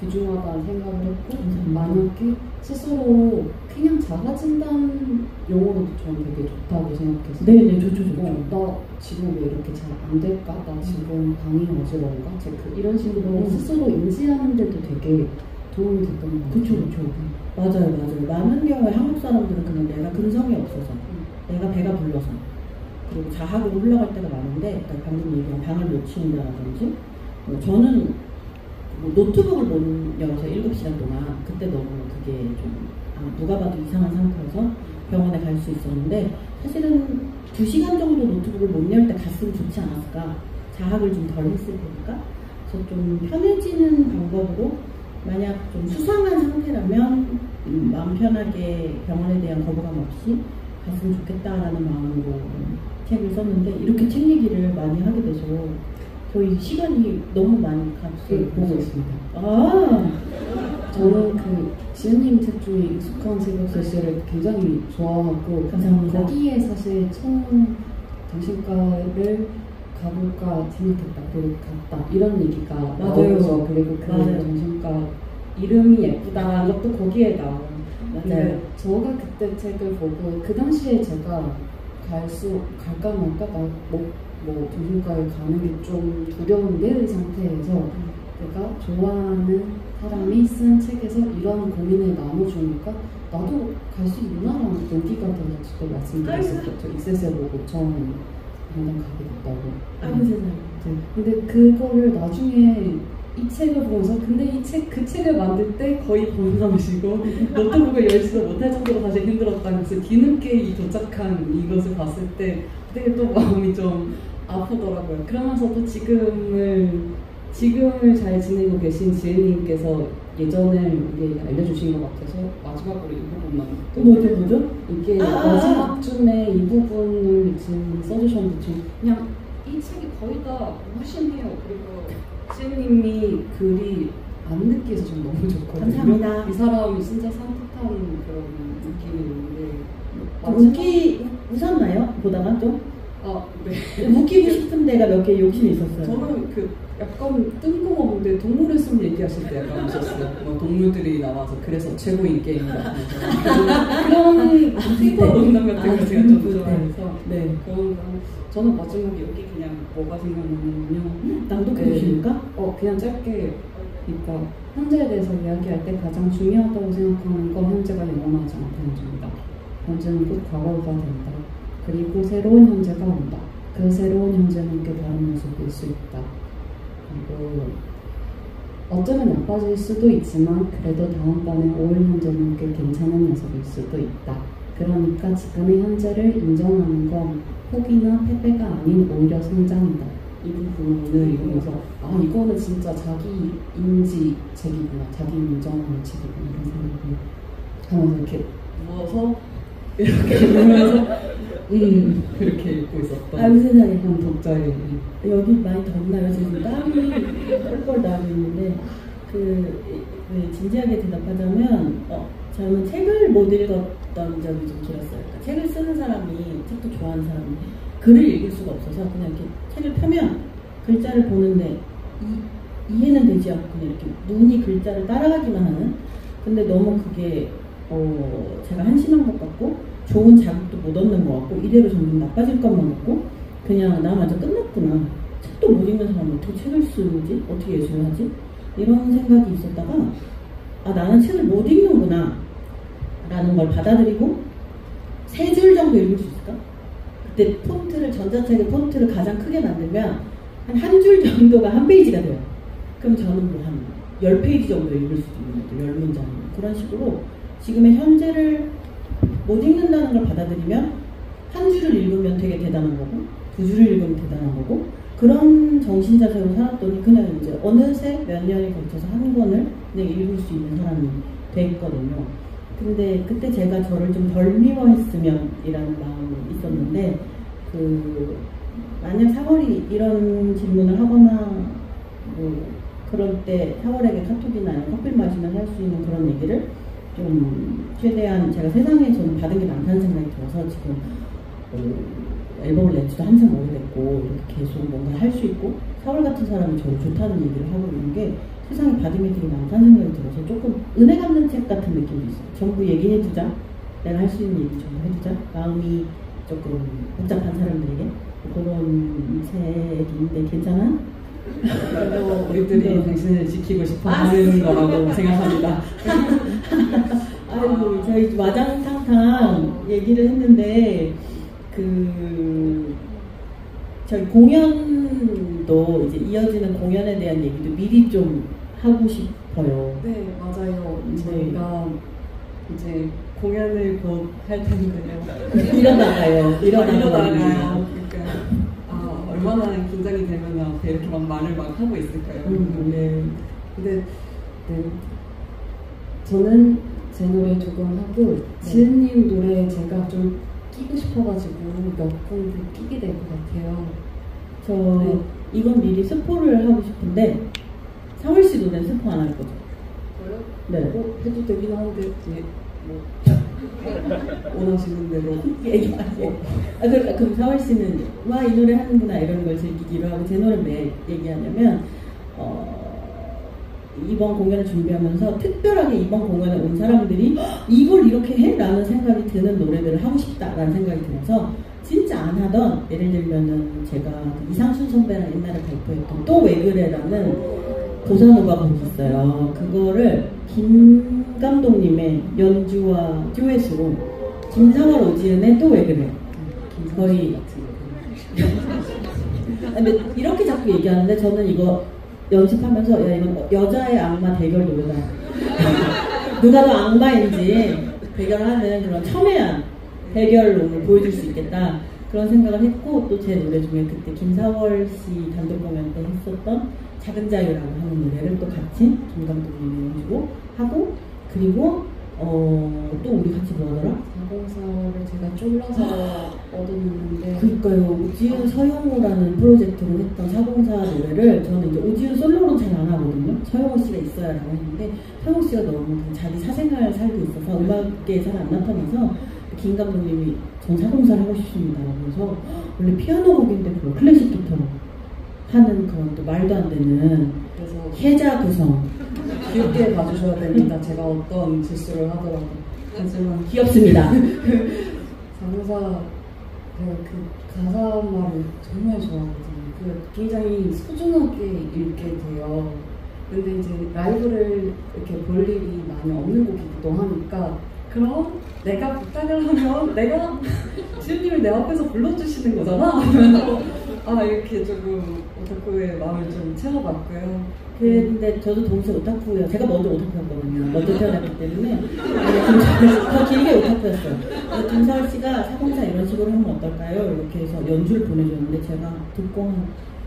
귀중하다는 생각을 했고 만약에 스스로 그냥 자가진단 용어로도 저는 되게 좋다고 생각했어요. 네네 좋죠. 나 지금 왜 이렇게 잘 안 될까? 나 지금 방이 어지러운가? 이런 식으로 스스로 인지하는 데도 되게 도움이 됐던 것 같아요. 그쵸. 맞아요. 많은 경우에 한국 사람들은 그냥 내가 근성이 없어서 내가 배가 불러서 그리고 자학으로 흘러갈 때가 많은데 그러니까 방금 얘기한 방을 못 치운다든지 저는 노트북을 못 열어서 7시간 동안 그때 너무 그게 좀 누가 봐도 이상한 상태여서 병원에 갈 수 있었는데 사실은 2시간 정도 노트북을 못 열 때 갔으면 좋지 않았을까. 자학을 좀 덜 했을 테니까. 그래서 좀 편해지는 방법으로 만약 좀 수상한 상태라면 마음 편하게 병원에 대한 거부감 없이 갔으면 좋겠다라는 마음으로 책을 썼는데 이렇게 책 얘기를 많이 하게 돼서 저희 시간이 너무 많이 갔어요. 보고 있습니다. 저는 그 지은님 책 중에 익숙한 새벽 세시를 굉장히 좋아하고 감사합니다. 거기에 사실 처음 정신과를 가볼까 생각했다. 그리고 갔다. 이런 얘기가 나오죠. 그리고 그 정신과 이름이 예쁘다는 것도 거기에 나와요. 맞아요. 제가 그때 책을 보고 그 당시에 제가 갈까 말까 뭐 정신과에 가는 게 좀 두려운데 상태에서 내가 좋아하는 사람이 쓴 책에서 이런 고민을 나눠주니까 나도 갈 수 있구나라는 동기가 돼서 또 말씀드렸었죠. 익셋을 보고 처음 당장 가게 됐다고. 근데 그거를 나중에 이 책을 보면서 근데 그 책을 만들 때 거의 범상이시고 노트북을 열지도 못할 정도로 사실 힘들었다는 그래서 뒤늦게 도착한 이것을 봤을 때 되게 또 마음이 좀 아프더라고요. 그러면서도 지금을 잘 지내고 계신 지은님께서 예전에 우리 알려주신 것 같아서 마지막으로 이 부분만 뭐죠? 이게 마지막쯤에 이 부분을 지금 써주셨는데 좀 그냥 이 책이 거의 다 무심해요. 그리고 지은님이 글이 안 느끼해서 좀 너무 좋거든요. 감사합니다. 이 사람이 진짜 산뜻한 그런 느낌이 있는데 웃었나요? 보다가 좀? 네. 웃기고 싶은 데가 몇 개 욕심이 있었어요. 저는 약간 뜬금없는데 동물의 숲 얘기하실 때 약간 웃었어요. 뭐 동물들이 나와서 그래서 최고인 게임 그런 피버 농담 같은 거 제가 좀 좋아해서 네. 그런 거 저는 마지막에 여기 그냥 뭐가 생각나냐면요. 낭독해주십니까? 그냥 짧게 그러니까 현재에 대해서 이야기할 때 가장 중요하다고 생각하는 건 현재가 영원하지 않다는 점이다. 현재는 곧 과거가 된다. 그리고 새로운 현재가 온다. 그 새로운 현재는 꽤 다른 모습일 수 있다. 그리고 어쩌면 나빠질 수도 있지만 그래도 다음번에 올 현재는 꽤 괜찮은 녀석일 수도 있다. 그러니까 지금의 현재를 인정하는 건 포기나 패배가 아닌 오히려 성장이다. 이 부분을 읽으면서 이거는 진짜 자기 인지책이구나, 자기 인정하는 책이구나 이런 생각을 하면서 이렇게 누워서 이렇게 읽으면서 그렇게 읽고 있었던 아유 세상에. 한 독자의 여기 많이 덥나요? 지금 땀이 펄펄 나고 있는데 진지하게 대답하자면 저는 책을 못 읽었던 적이 좀 길었어요. 그러니까 책을 쓰는 사람이, 책도 좋아하는 사람이 글을 읽을 수가 없어서 그냥 이렇게 책을 펴면 글자를 보는데 이해는 되지 않고 그냥 이렇게 눈이 글자를 따라가기만 하는. 근데 너무 그게 제가 한심한 것 같고 좋은 자극도 못 얻는 것 같고 이대로 점점 나빠질 것만 같고 그냥 나 완전 끝났구나. 책도 못 읽는 사람은 어떻게 책을 쓰지? 어떻게 예술을 하지? 이런 생각이 있었다가 나는 책을 못 읽는구나 라는 걸 받아들이고 3줄 정도 읽을 수 있을까? 그때 전자책의 폰트를 가장 크게 만들면 한 줄 정도가 한 페이지가 돼요. 그럼 저는 뭐 한 10페이지 정도 읽을 수도 있는 거죠. 10문장. 그런 식으로 지금의 현재를 못 읽는다는 걸 받아들이면 한 줄을 읽으면 되게 대단한 거고 2줄을 읽으면 대단한 거고 그런 정신자세로 살았더니 그냥 이제 어느새 몇 년이 걸쳐서 한 권을 그냥 읽을 수 있는 사람이 됐거든요. 근데 그때 제가 저를 좀 덜 미워했으면 이라는 마음이 있었는데 만약 4월이 이런 질문을 하거나 뭐 그럴 때 4월에게 카톡이나 커피를 마시면서 할 수 있는 그런 얘기를 좀 최대한 제가 세상에 저는 받은 게 많다는 생각이 들어서 지금 앨범을 낸지도 한참 오래됐고 이렇게 계속 뭔가 할 수 있고 4월 같은 사람이 저를 좋다는 얘기를 하고 있는 게 세상에 받은 게 되게 많다는 생각이 들어서 조금 은혜 갚는 책 같은 느낌도 있어요. 전부 얘기해주자. 내가 할 수 있는 얘기 전부 해주자. 마음이 조금 복잡한 사람들에게 그런 책인데 괜찮아? 우리들이 당신을 지키고 싶어 하는 거라고 생각합니다. 아이고 저희 와장탕탕 얘기를 했는데 저희 공연도 이제 이어지는 공연에 대한 얘기도 미리 좀 하고 싶어요. 네, 맞아요. 저희가 이제 공연을 곧 할 텐데요. 이러다가요. 그러니까 얼마나 긴장이 되면 앞에 이렇게 막 말을 막 하고 있을까요? 네. 근데 저는 제 노래 조금 하고 지은님 노래 제가 좀 끼고 싶어가지고 몇 군데 끼게 될 것 같아요. 이건 미리 스포를 하고 싶은데 4월 씨 노래는 스포 안 할 거죠? 저요? 네. 해도 되긴 하는데 원하시는 대로 그럼 4월 씨는 이 노래 하는구나 이런 걸 즐기기로 하고 제 노래 왜 얘기하냐면 이번 공연을 준비하면서 특별하게 이번 공연에 온 사람들이 이걸 이렇게 해? 라는 생각이 드는 노래들을 하고 싶다라는 생각이 들어서 진짜 안 하던 예를 들면은 제가 이상순 선배랑 옛날에 발표했던 또 왜 그래라는 보사노바 곡이 있어요. 그거를 김 감독님의 연주와 듀엣으로 김상월 오지은의 또 왜 그래 거의 근데 이렇게 자꾸 얘기하는데 저는 이거 연습하면서 이건 여자의 악마 대결 노래다. 누가 더 악마인지 대결하는 그런 첨예한 대결로 오늘 보여줄 수 있겠다. 그런 생각을 했고 또 제 노래 중에 그때 김사월 씨 단독 공연 때 했었던 작은 자유라고 하는 노래를 또 같이 김 감독님이 연주고 하고 그리고 또 우리 같이 뭐 하더라? 자공사를 제가 쫄라서 얻었는데 그러니까요. 오지은 서영호라는 프로젝트로 했던 사공사 노래를 저는 이제 오지은 솔로로 잘 안 하거든요. 서영호 씨가 있어야라고 했는데 서영호 씨가 너무 자기 사생활 살고 있어서 음악계에 잘 안 나타나서 김 감독님이 전 사공사를 하고 싶습니다. 그래서 원래 피아노 곡인데 그걸 클래식 기타로 하는 그런 또 말도 안 되는 그래서 혜자 구성 귀엽게 봐주셔야 됩니다. 제가 어떤 실수를 하더라도. 하지만 귀엽습니다. 자공사 제가 그 가사말을 정말 좋아하거든요. 그 굉장히 소중하게 읽게 돼요. 근데 이제 라이브를 이렇게 볼 일이 많이 없는 곡이기도 하니까 그럼 내가 부탁을 하면 내가 지은님을 내 앞에서 불러주시는 거잖아? 아 이렇게 조금 오타쿠의 마음을 좀 채워봤고요. 근데 저도 동시에 오타쿠예요. 제가 먼저 오타쿠였거든요. 먼저 태어났기 때문에 더 길게 오타쿠였어요. 김사월 씨가 사공사 이런 식으로 하면 어떨까요? 이렇게 해서 연주를 보내줬는데 제가 듣고 한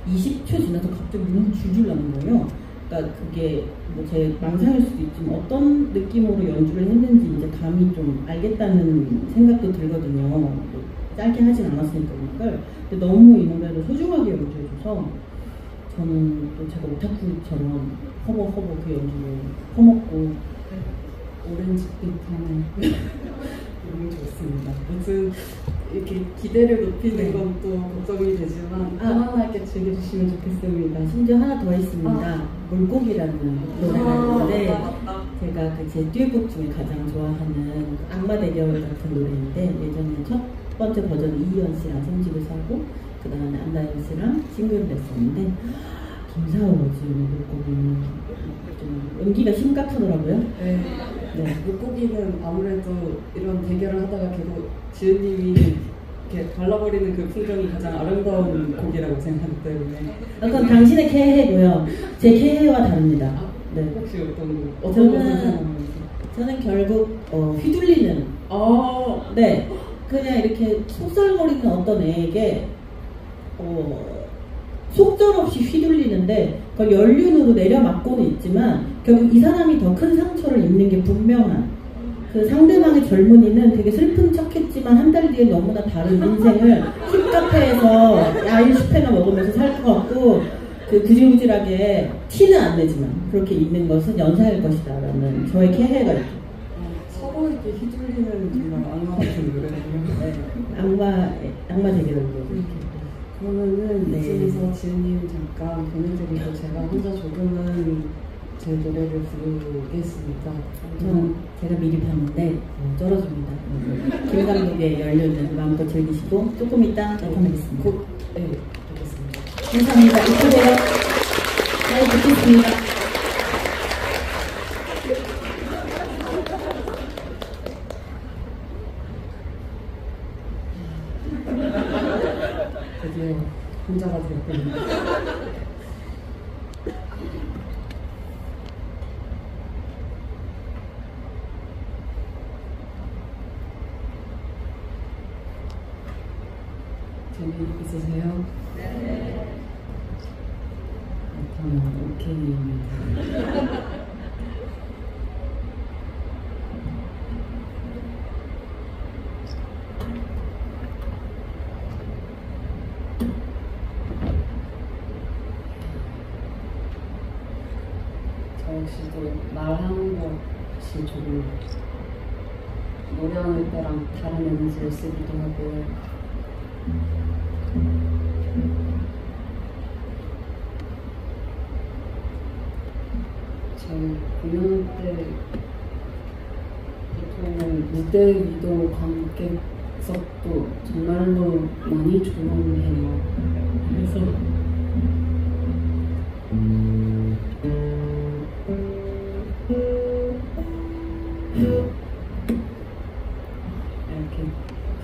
20초 지나서 갑자기 눈이 줄줄 나는 거예요. 그러니까 그게 뭐 제 망상일 수도 있지만 어떤 느낌으로 연주를 했는지 이제 감이 좀 알겠다는 생각도 들거든요. 뭐 짧게 하진 않았으니까 음악을. 근데 너무 이 노래를 소중하게 연주해줘서 저는 또 제가 오타쿠처럼 허벅허벅 그 연주를 퍼먹고 오렌지빛 하늘 너무 좋습니다. 무슨 이렇게 기대를 높이는 건 또 걱정이 되지만 편안하게 즐겨주시면 좋겠습니다. 심지어 하나 더 있습니다. 물고기라는 노래가 있는데 제가 그 제 듀엣곡 중에 가장 좋아하는 악마 대결 같은 노래인데 예전에 첫 번째 버전 이희연 씨랑 성집에서 하고 그 다음에 안다현 씨랑 싱글을 냈었는데 김사월 지은의 물고기는 좀 연기가 심각하더라고요. 네. 물고기는 아무래도 이런 대결을 하다가 결국 지은님이 이렇게 발라버리는 그 풍경이 가장 아름다운 곡이라고 생각하기 때문에 그건 당신의 캐해고요. 제 캐해와 다릅니다. 네. 혹시 어떤 것을 저는 결국 휘둘리는 네 그냥 이렇게 속설거리는 어떤 애에게 속절없이 휘둘리는데 그걸 연륜으로 내려맞고는 있지만 결국 이 사람이 더 큰 상처를 입는 게 분명한 그 상대방의 젊은이는 되게 슬픈 척했지만 한 달 뒤에 너무나 다른 인생을 힙카페에서 야인 슈페너 먹으면서 살 것 같고 그 구질구질하게 티는 안 내지만 그렇게 있는 것은 연사일 것이다 라는 저의 캐해가 있죠. 서로에게 휘둘리는 정말 악마 같은 노래네요. 악마 대결로 그러면은 이쯤에서 지은님 잠깐 보내드리고 제가 혼자 조금은 제 노래를 부르겠습니다. 저는 제가 미리 봤는데 쩔어줍니다. 김 감독의 연륜을 마음껏 즐기시고 조금 이따 나타나겠습니다. 네, 보겠습니다. 감사합니다. 이쁘세요. 잘 듣겠습니다. 드디어 혼자가 되었군요. 재미있으세요? 네. 오케이입니다. 저 역시도 말하는 것이 조금 노래하는 때랑 다른 에너지를 쓰기도 하고 저희 공연 때 보통은 무대 위도 관객석도 정말로 많이 조용해요. 그래서 이렇게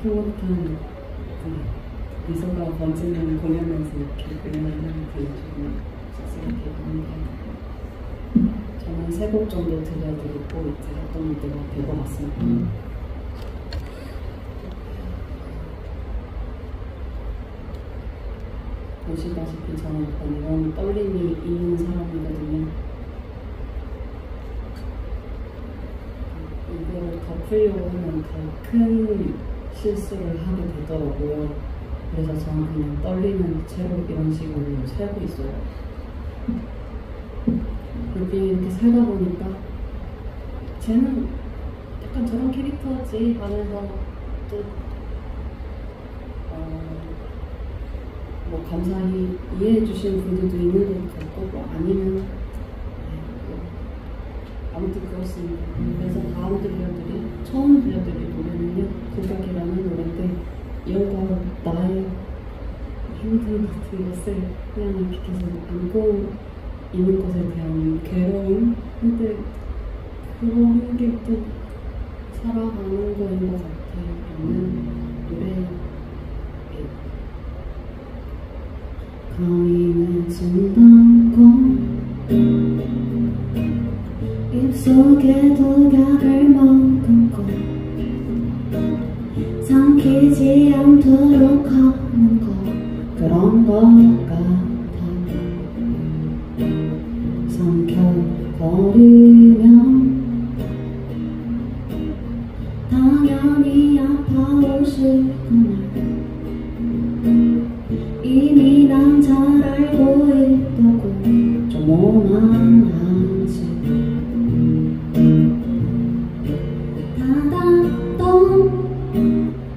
흐뭇한 미소가 번지는 공연에서 이렇게 공연을 하는 게 조금 쑥스럽기도 한데 저는 3곡 정도 들려드리고 이제 어떤 무대가 될 것 같습니다. 보시다시피 저는 약간 이런 떨림이 있는 사람이거든요. 이거를 덮으려고 하면 더 큰 실수를 하게 되더라고요. 그래서 저는 그냥 떨리는 채로 이런 식으로 살고 있어요. 이렇게 살다 보니까 쟤는 약간 저런 캐릭터지 하면서 또 뭐 감사히 이해해 주시는 분들도 있는 것 같고 뭐 아니면 아무튼 그렇습니다. 그래서 다음 들려드릴 처음 들려드릴 노래는요 고백이라는 노래인데 이어가 나의 힘든 같은 것을 그냥 이렇게 계속 안고 있는 것에 대한 괴로움 근데 그런 게 또 살아가는 거인 것 같아요. 라는 노래 가위는 진단 건 입속에 독약을 머금고 삼키지 않도록 하는 거 그런 것 같아 삼켜버리면 당연히 아파오시구나 이미 난 잘 알고 있다고 좀 오만하지 닫았던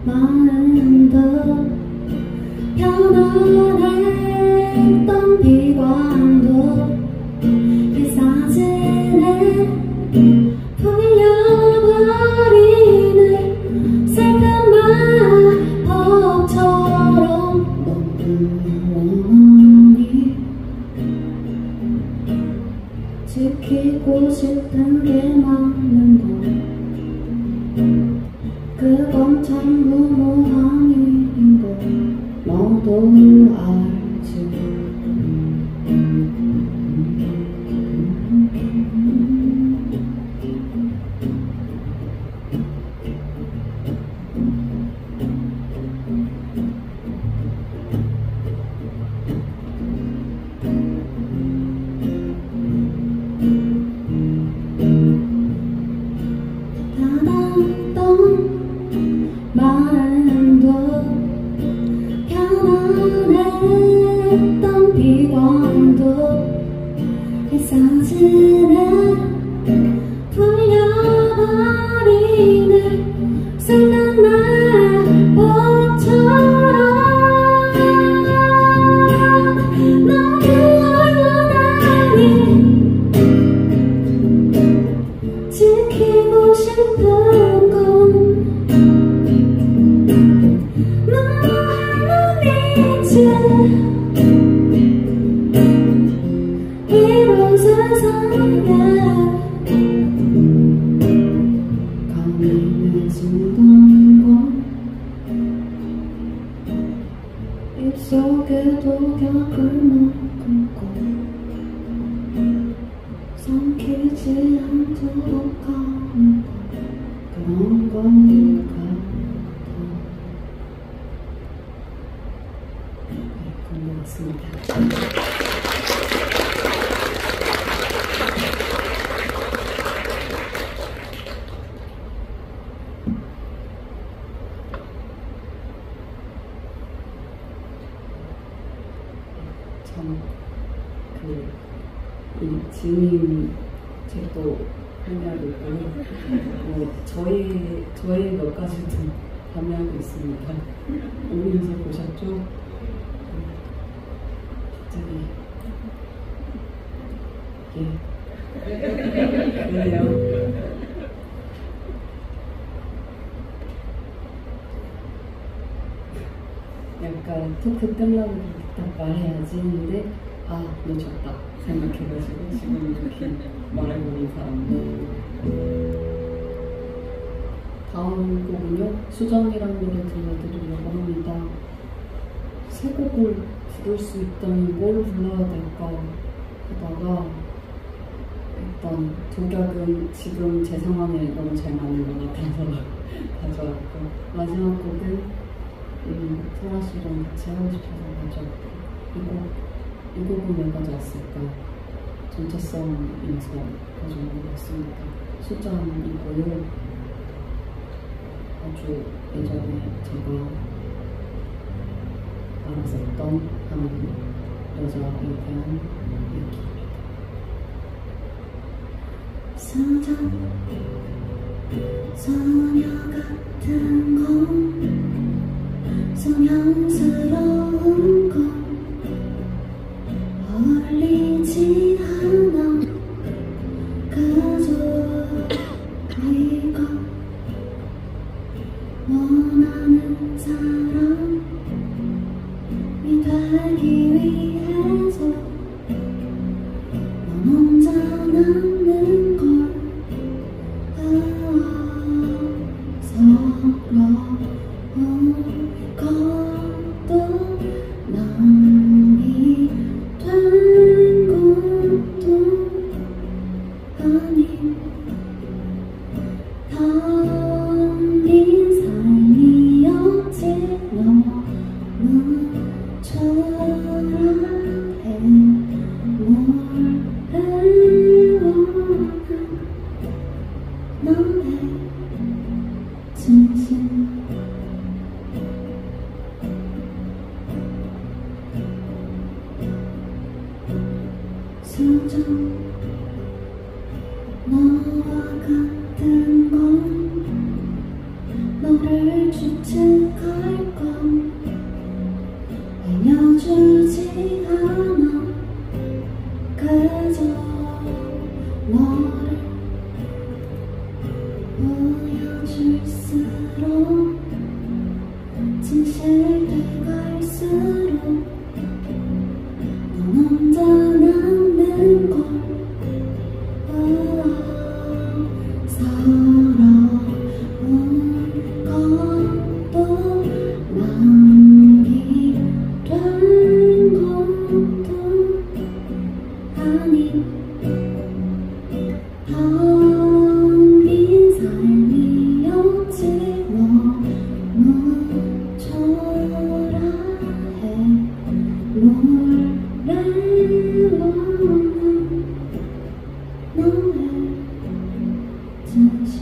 마음도 편안했던 비관도 이 사진에 풀려버리는 슬픈 마법처럼 영원히 지키고 싶은 게 많은 거 그건 참 무모한 일인 거 너도 알지 마음도 편안했던 비관도 이 사진에 풀려버리는 슬픈 마법처럼 너무 원하니 지키고 싶은 이런 세상에 강해진던 건 입속에 독약을 머금고 삼키지 않도록 하는 것 그런 건 같아 고맙습니다. 이 지님 책도 판매하고 있고요. 저의 몇 가지도 판매하고 있습니다. 오면서 보셨죠? 갑자기 그래요. 약간 토크 끝나고 딱 말해야지 했는데 아 놓쳤다 생각해가지고 지금 이렇게 말해보는 사람들. 다음 곡은요 수정이라는 노래 들려드리려고 합니다. 세 곡을 부를 수 있다면 뭘 불러야 될까 하다가 일단 독약은 지금 제 상황에 너무 잘 맞는 것 같아서 가져왔고 마지막 곡은 소라 씨랑 같이 하고 싶어서 가져왔고 이 곡은 왜 가져왔을까? 전체성에서 가져온 것 같습니다. 수장이고요. 아주 예전에 제가 알았었던 한 여자에 대한 얘기입니다. 수장 소녀 같은 건 소녀스러운 건 어울리지 않아. 그저 네가 원하는 사람이 되기 위해서 넌 혼자 남는 걸 서러운 것도 남이 된 것도 아닌 텅빈 삶이었지. 너무 초라해. 뭘 해원한 너의 진심. 수정 너와 같은 건 너를 추측할 건 알려주지 않아. 그저 너를 보여줄수록 진실돼 갈수록 넌 혼자 남는 걸 서러운 것도 남이 된 것도 아닌 텅빈 삶이었지. 너무 초라해. 뭘 해원한 너의 진심.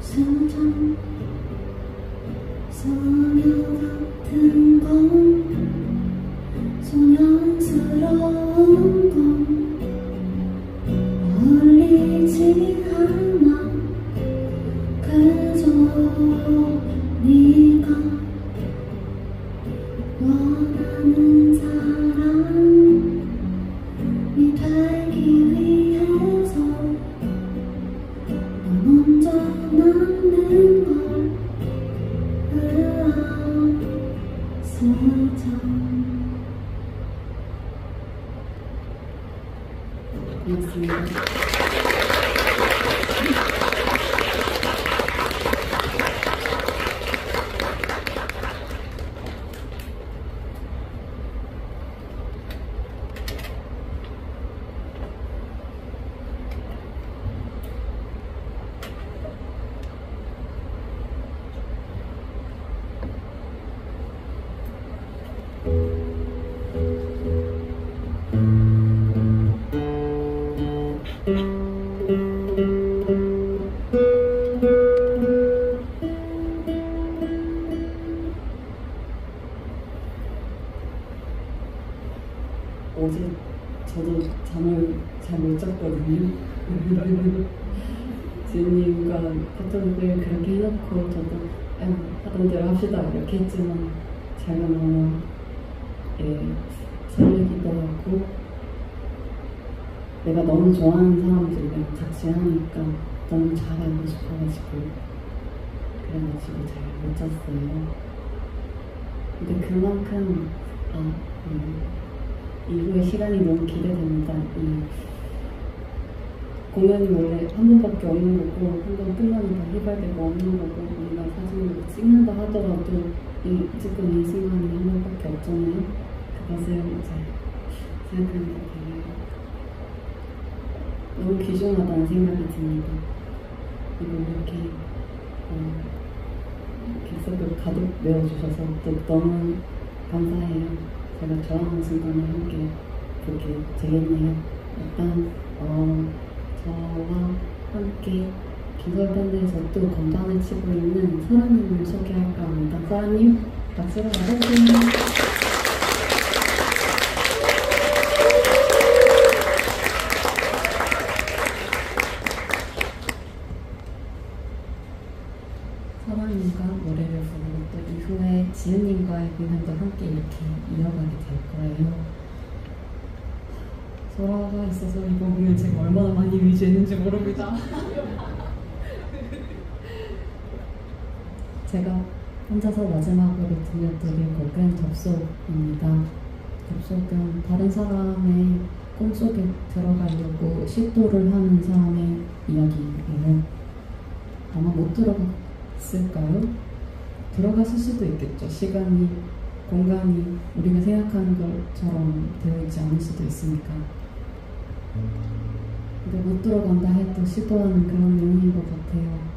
수정 소녀 같은 건 소년스러운 건 어울리지 않아. 그저 네가 원하는 사람이 되기 위해서 넌 혼자 남는 걸 수정. 고맙습니다. 어제 저도 잠을 잘 못 잤거든요. 지은님과 카톡을 그렇게 해놓고 저도 하던 대로 합시다 이렇게 했지만 제가 너무 설레기도 하고 내가 너무 좋아하는 사람들이랑 같이 하니까 너무 잘하고 싶어가지고 그래가지고 잘 못 잤어요. 근데 그만큼 이후의 시간이 너무 기대됩니다. 이 공연이 원래 한 번밖에 없는 거고 한 번 끝나면 다 휘발되고 없는 거고 우리가 사진을 찍는다 하더라도 지금 이 순간이 한 번밖에 없잖아요. 그것을 이제 생각하니까 되게 너무 귀중하다는 생각이 듭니다. 이거 이렇게 귓속으로 가득 메워주셔서 또 너무 감사해요. 제가 좋아하는 순간을 함께 그렇게 되겠네요. 일단 저와 함께 기설밴드에서 또 건반을 치고 있는 사라님을 소개할까 합니다. 사라님, 박수로 맞아주세요. 사라님과 노래를 부르고 또 이후에 지은님과의 공연도 함께 이렇게 이어가게 될 거예요. 소라가 있어서 이번 공연 제가 얼마나 많이 의지했는지 모릅니다. 제가 혼자서 마지막으로 들려드릴 곡은 접속입니다. 접속은 다른 사람의 꿈속에 들어가려고 시도를 하는 사람의 이야기예요. 아마 못 들어갔을까요? 들어갔을 수도 있겠죠. 시간이, 공간이 우리가 생각하는 것처럼 되어 있지 않을 수도 있으니까. 근데 못 들어간다 해도 시도하는 그런 내용인 것 같아요.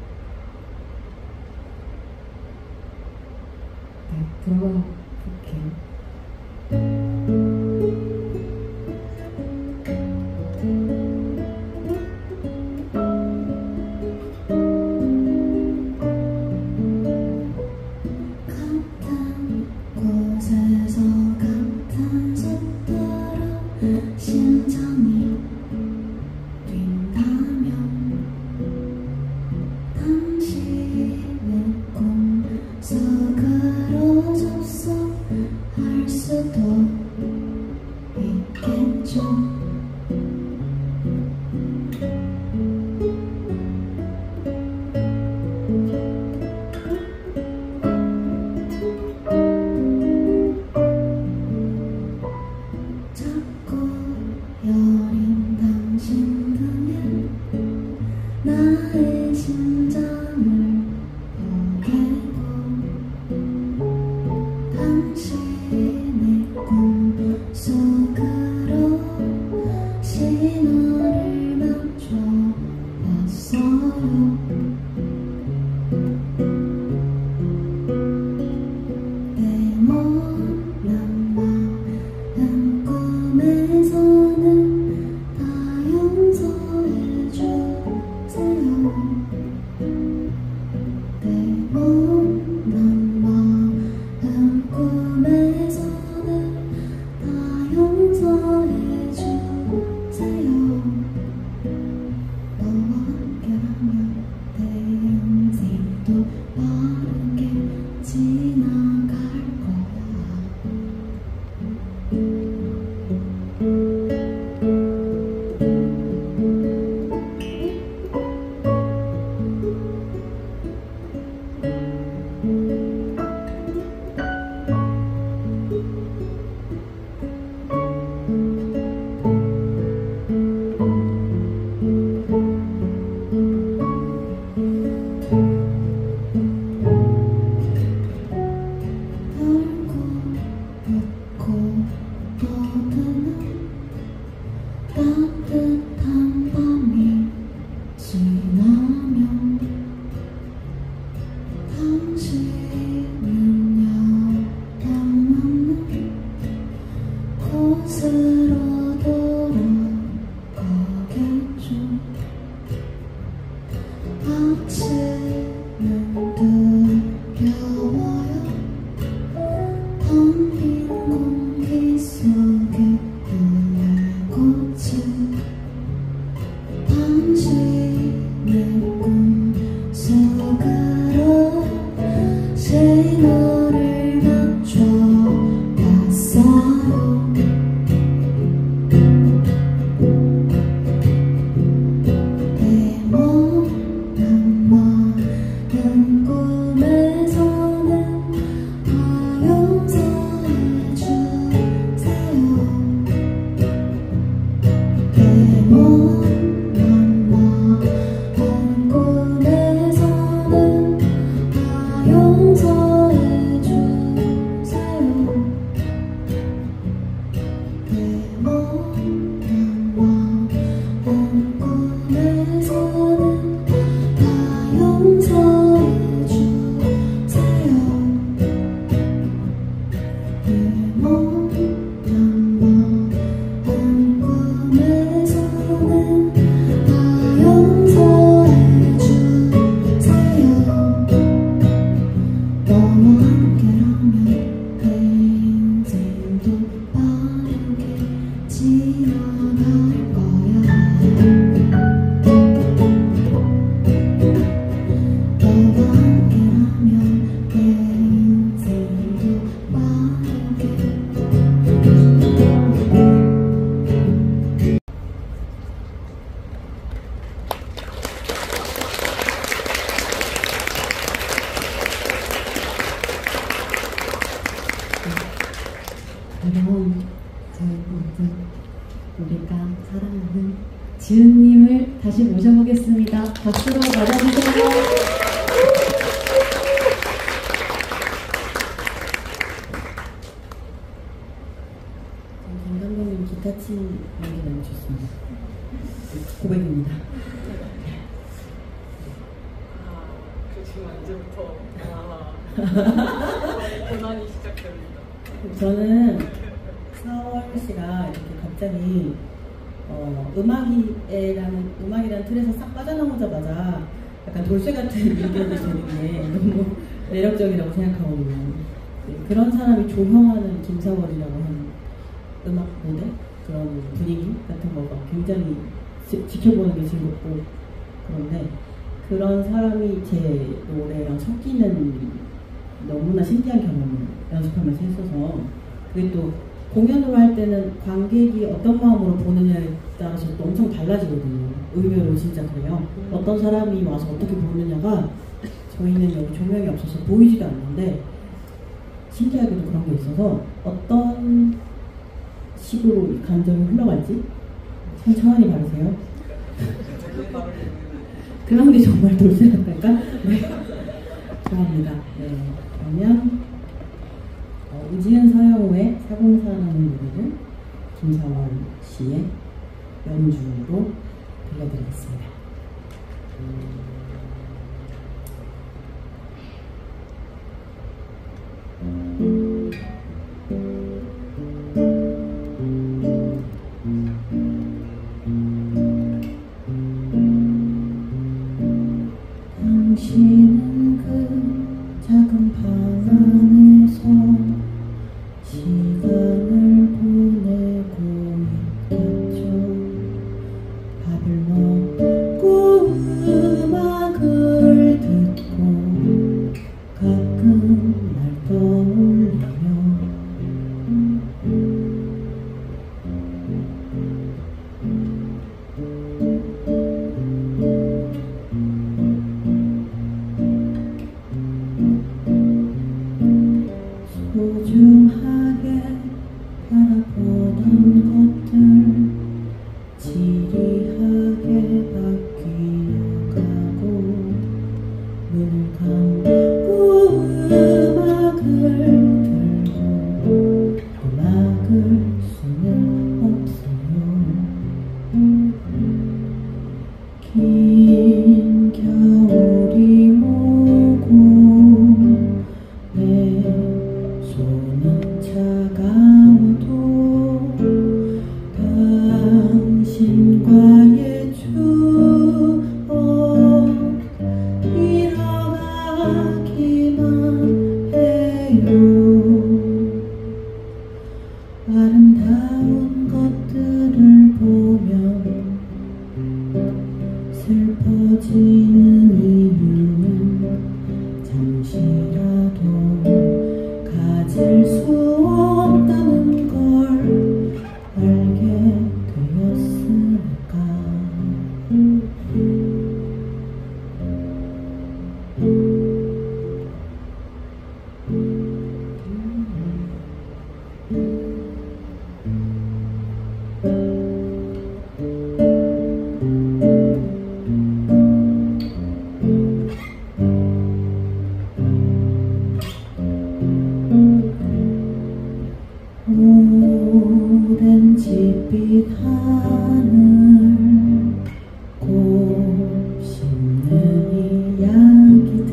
네, 들어가 볼게요. 우리가 사랑하는 지은님을 다시 모셔보겠습니다. 박수로 맞아주세요. 정 감독님 기타 치는 게 너무 좋습니다. 고백입니다. 지금 언제부터 고난이 시작됩니다. 저는 서월 씨가 이렇게 갑자기 음악이라는 틀에서 싹 빠져나오자마자 약간 돌쇠 같은 의견이 되는 게 너무 매력적이라고 생각하거든요. 네, 그런 사람이 조형하는 김사월이라고 하는 음악 무대 그런 분위기 같은 거가 굉장히 지켜보는 게 즐겁고 그런데 그런 사람이 제 노래랑 섞이는 너무나 신기한 경험을 연습하면서 했어서 그게 또 공연으로 할 때는 관객이 어떤 마음으로 보느냐에 따라서 또 엄청 달라지거든요. 의외로 진짜 그래요. 어떤 사람이 와서 어떻게 보느냐가 저희는 여기 조명이 없어서 보이지도 않는데 신기하게도 그런 게 있어서 어떤 식으로 이 감정이 흘러갈지 천천히 바르세요. 그런 게 정말 돌쇠 같달까? 네. 좋아합니다. 네. 그러면 우지은 서영우의 사공사라는 노래를 김사월 씨의 연주로 들려드리겠습니다. 당신은 그 작은 방 안에서 시간을 보내고 있겠죠. 밥을 먹고 음악을 듣고 가끔 날 떠올리며 소중하게 바라보던 것들 지리하게 바뀌어가고 눈을 감고 음악을 들고 음악을 수는 없어요. 긴 겨울이 오고 내 손은 차가워도 당신과의 추억 잃어가기만 해요. 아름다운 것들을 보면 슬퍼지는 이유는 잠시라도 가질 수 없다는 걸 알게 되었으니까. 오랜 짙빛 하늘 곱씹는 이야기들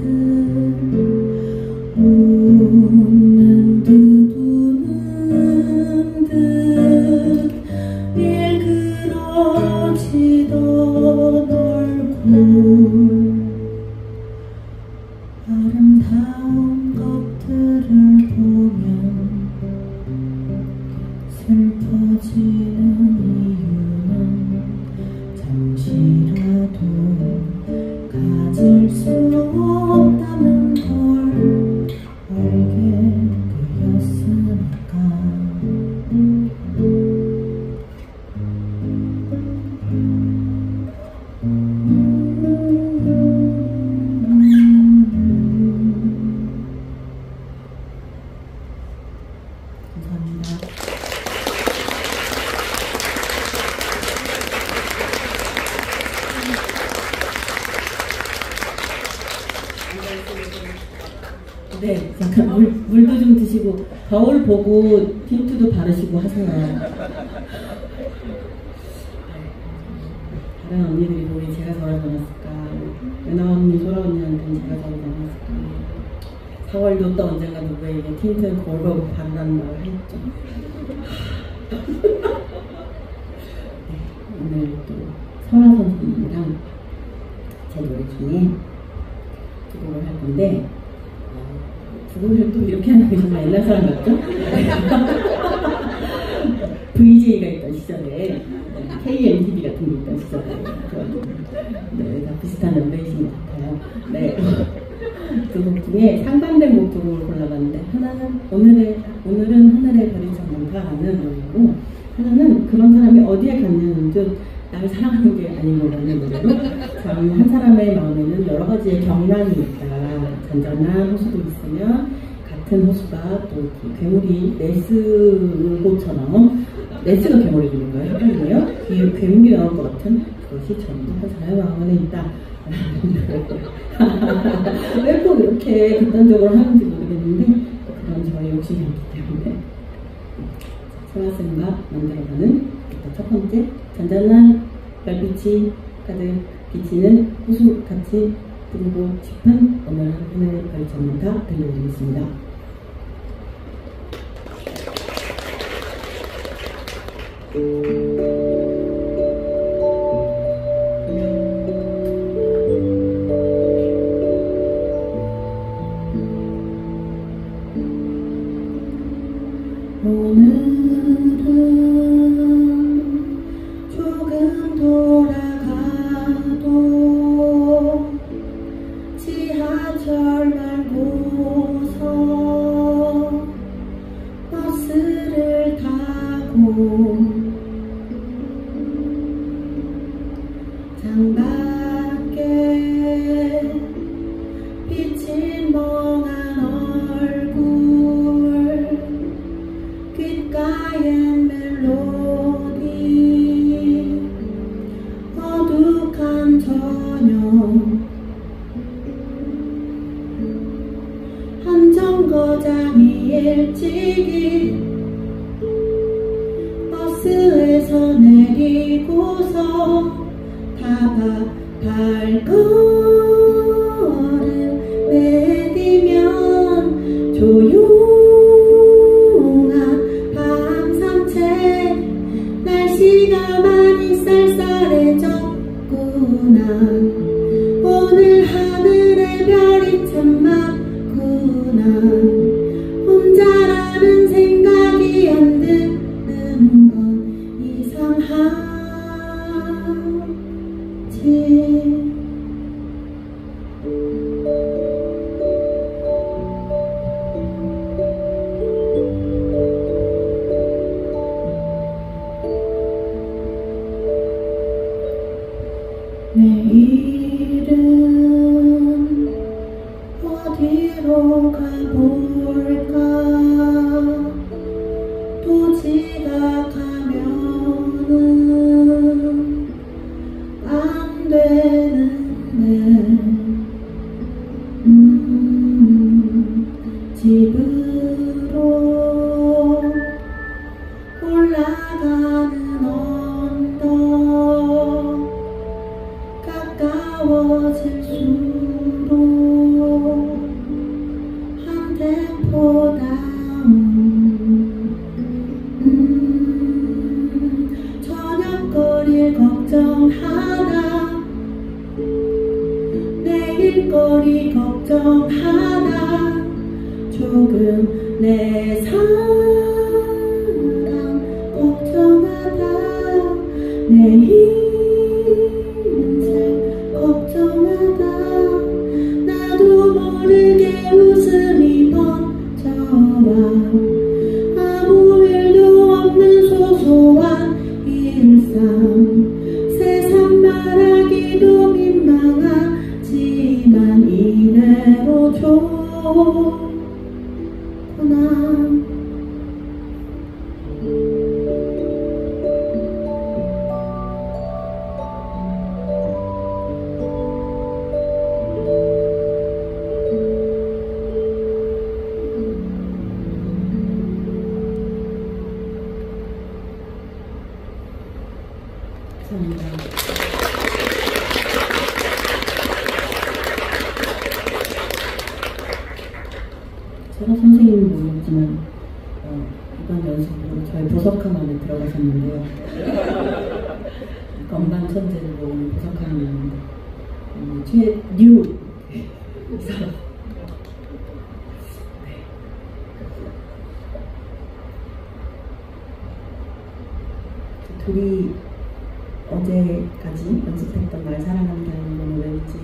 웃는 듯 우는 듯 일그러지던 얼굴 아름다운 것들을 보면 슬퍼지는 이유는 잠시라도 가질 수 없다는 걸 알게 되었으니까. 네, 잠깐 물도 좀 드시고 거울 보고 틴트도 바르시고 하세요. 다른 언니들이 보니 제가 저를 보냈을까? 은하 언니, 소라 언니한테는 제가 저를 보냈을까? 4월도 또 언젠가 누구에게 틴트 거울 보고 바르라는 말을 했죠. 네, 오늘 또 설아 선생님이랑 제 노래 중에 두 곡을 할 건데 그거를 또 이렇게 하는 게 정말 옛날 사람 같죠? VJ가 있던 시절에 KMTV 같은 게 있던 시절에 네, 다 비슷한 연배이신 것 같아요. 네. 두 곡 중에 상반된 곡 두 곡을 골라봤는데 하나는 오늘은 하늘의 별이 참 많다라는 노래고 하나는 그런 사람이 어디에 갔냐는 듯 나를 사랑하는 게 아닌 거라는 노래로 참 한 사람의 마음에는 여러 가지의 경란이 있다. 잔잔한 호수도 있으면 같은 호수가 또 괴물이 네스고처럼 네스가 괴물이 되는 거예요. 헷갈리네요. 괴물이 나올 것 같은 그것이 전부 한 사람의 마음에 있다. 왜 꼭 이렇게 극단적으로 하는지 모르겠는데 그건 저의 욕심이었기 때문에 소라쌤과 만들어가는 첫 번째 잔잔한 별빛이 가득 비치는 호수같이 그리고 싶은 오늘 하늘의 별처럼 다 들려드리겠습니다. 오늘은 조금 돌아가도 지하철 말고서 버스를 타고 창밖에 비친 멍한 얼굴 귓가엔 멜로디 어둑한 저녁 한 정거장이 일찍이 버스에서 내리고서 발걸음 내디면 조용한 밤 산책 날씨가 많이 쌀쌀해졌구나. 오늘 하늘에 별이 참 많구나. 혼자라는 생각이 안 드는 건 이상하지. 내일은 어디로 가볼까? 또 지각하면은 안 되는데 집으로 올라가는 언덕 가까워질수록 한 템포 다운 저녁거리를 걱정하다 내일거리 걱정하다 조금 내 사랑 내일은 걱정하다 나도 모르게 웃음이 번져와 아무 일도 없는 소소한 일상 세상 말하기도 민망하지만 이대로 좋구나. 제가 선생님은 모르겠지만 이번 연습으로 저희 보석함 안에 들어가셨는데요. 건반 천재를 모으는 보석함이었는데 최뉴 이 사람 둘이 어제까지 연습했던 날 사랑하는 게 아닌 건 왠지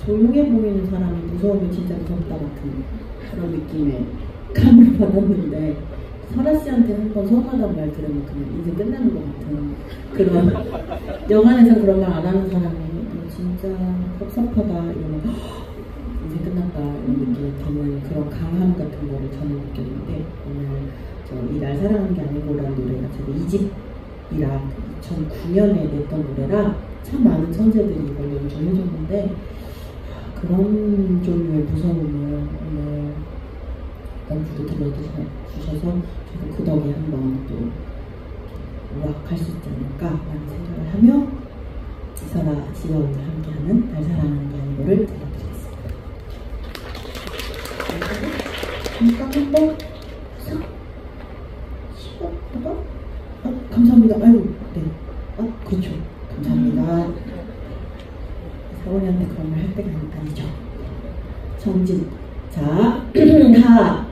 조용해 보이는 사람이 무서우면 진짜 무섭다 같은 그런 느낌의 감을 받았는데 설아 씨한테 한번 서운하다는 말 들으면 그냥 이제 끝나는 것 같은 그런 영화에서 그런 말 안 하는 사람이 진짜 섭섭하다 이러면 이제 끝났다 이런 느낌이 드는 그런 강함 같은 거를 저는 느꼈는데 오늘 이 날 사랑하는 게 아니고라는 노래가 제가 2집이라 2009년에 냈던 노래라 참 많은 천재들이 이걸 연주해줬는데 그런 종류의 무서움을 오늘 연주도 들려주셔서 저도 그 덕에 한번 또 우악할 수 있지 않을까라는 생각을 하며 이설아 씨와 오늘 함께하는 날 사랑하는 게 아니고를 들려드리겠습니다. 한번 감사합니다. 아유, 네. 그렇죠. 감사합니다. 사원이한테 그런 말 할 때가 아니죠. 정진. 자, 가.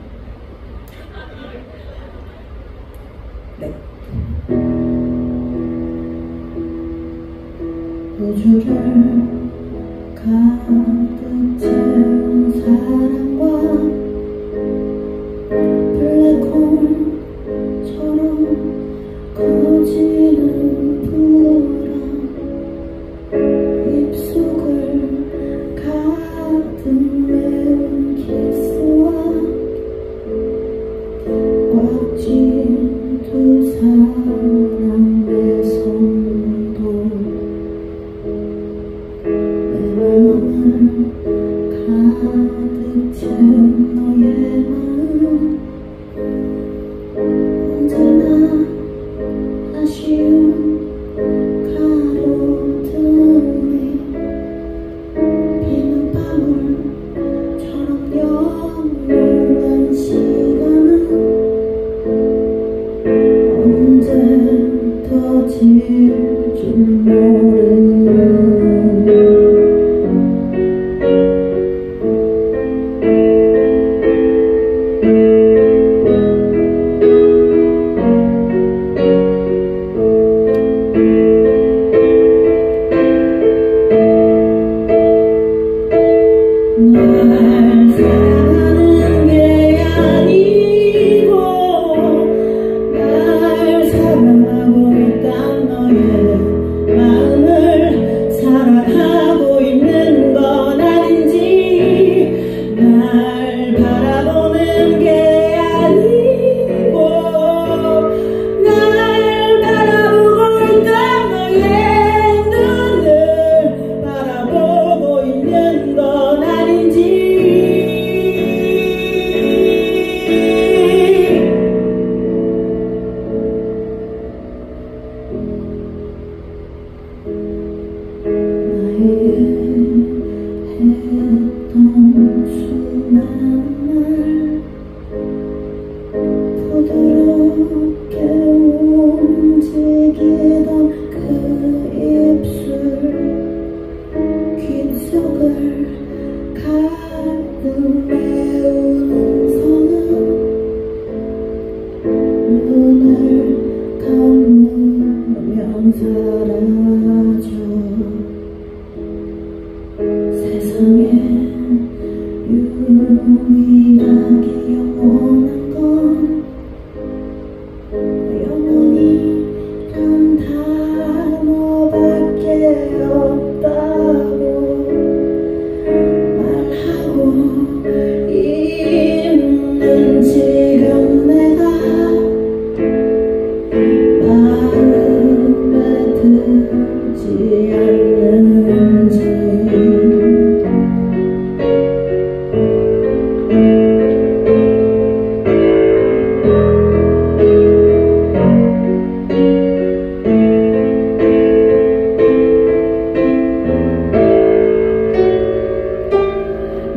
네. 우주를 가득 채운 사랑과 커지는 불안 입속을 가득 메운 키스와 꽉 쥔 두 사람의 손도 내 마음을 가득 채운 너의 마음 언제나 아쉬운 가로등이 비는 방울처럼 영원한 시간은 언제 터질 줄 모르는 사랑하고 있단 너의 마음을 사라져 세상에 유일하게 영원한 건 영원히란 단어밖에 없다고 말하고 있는 지금 내가 마음에 들지 않는지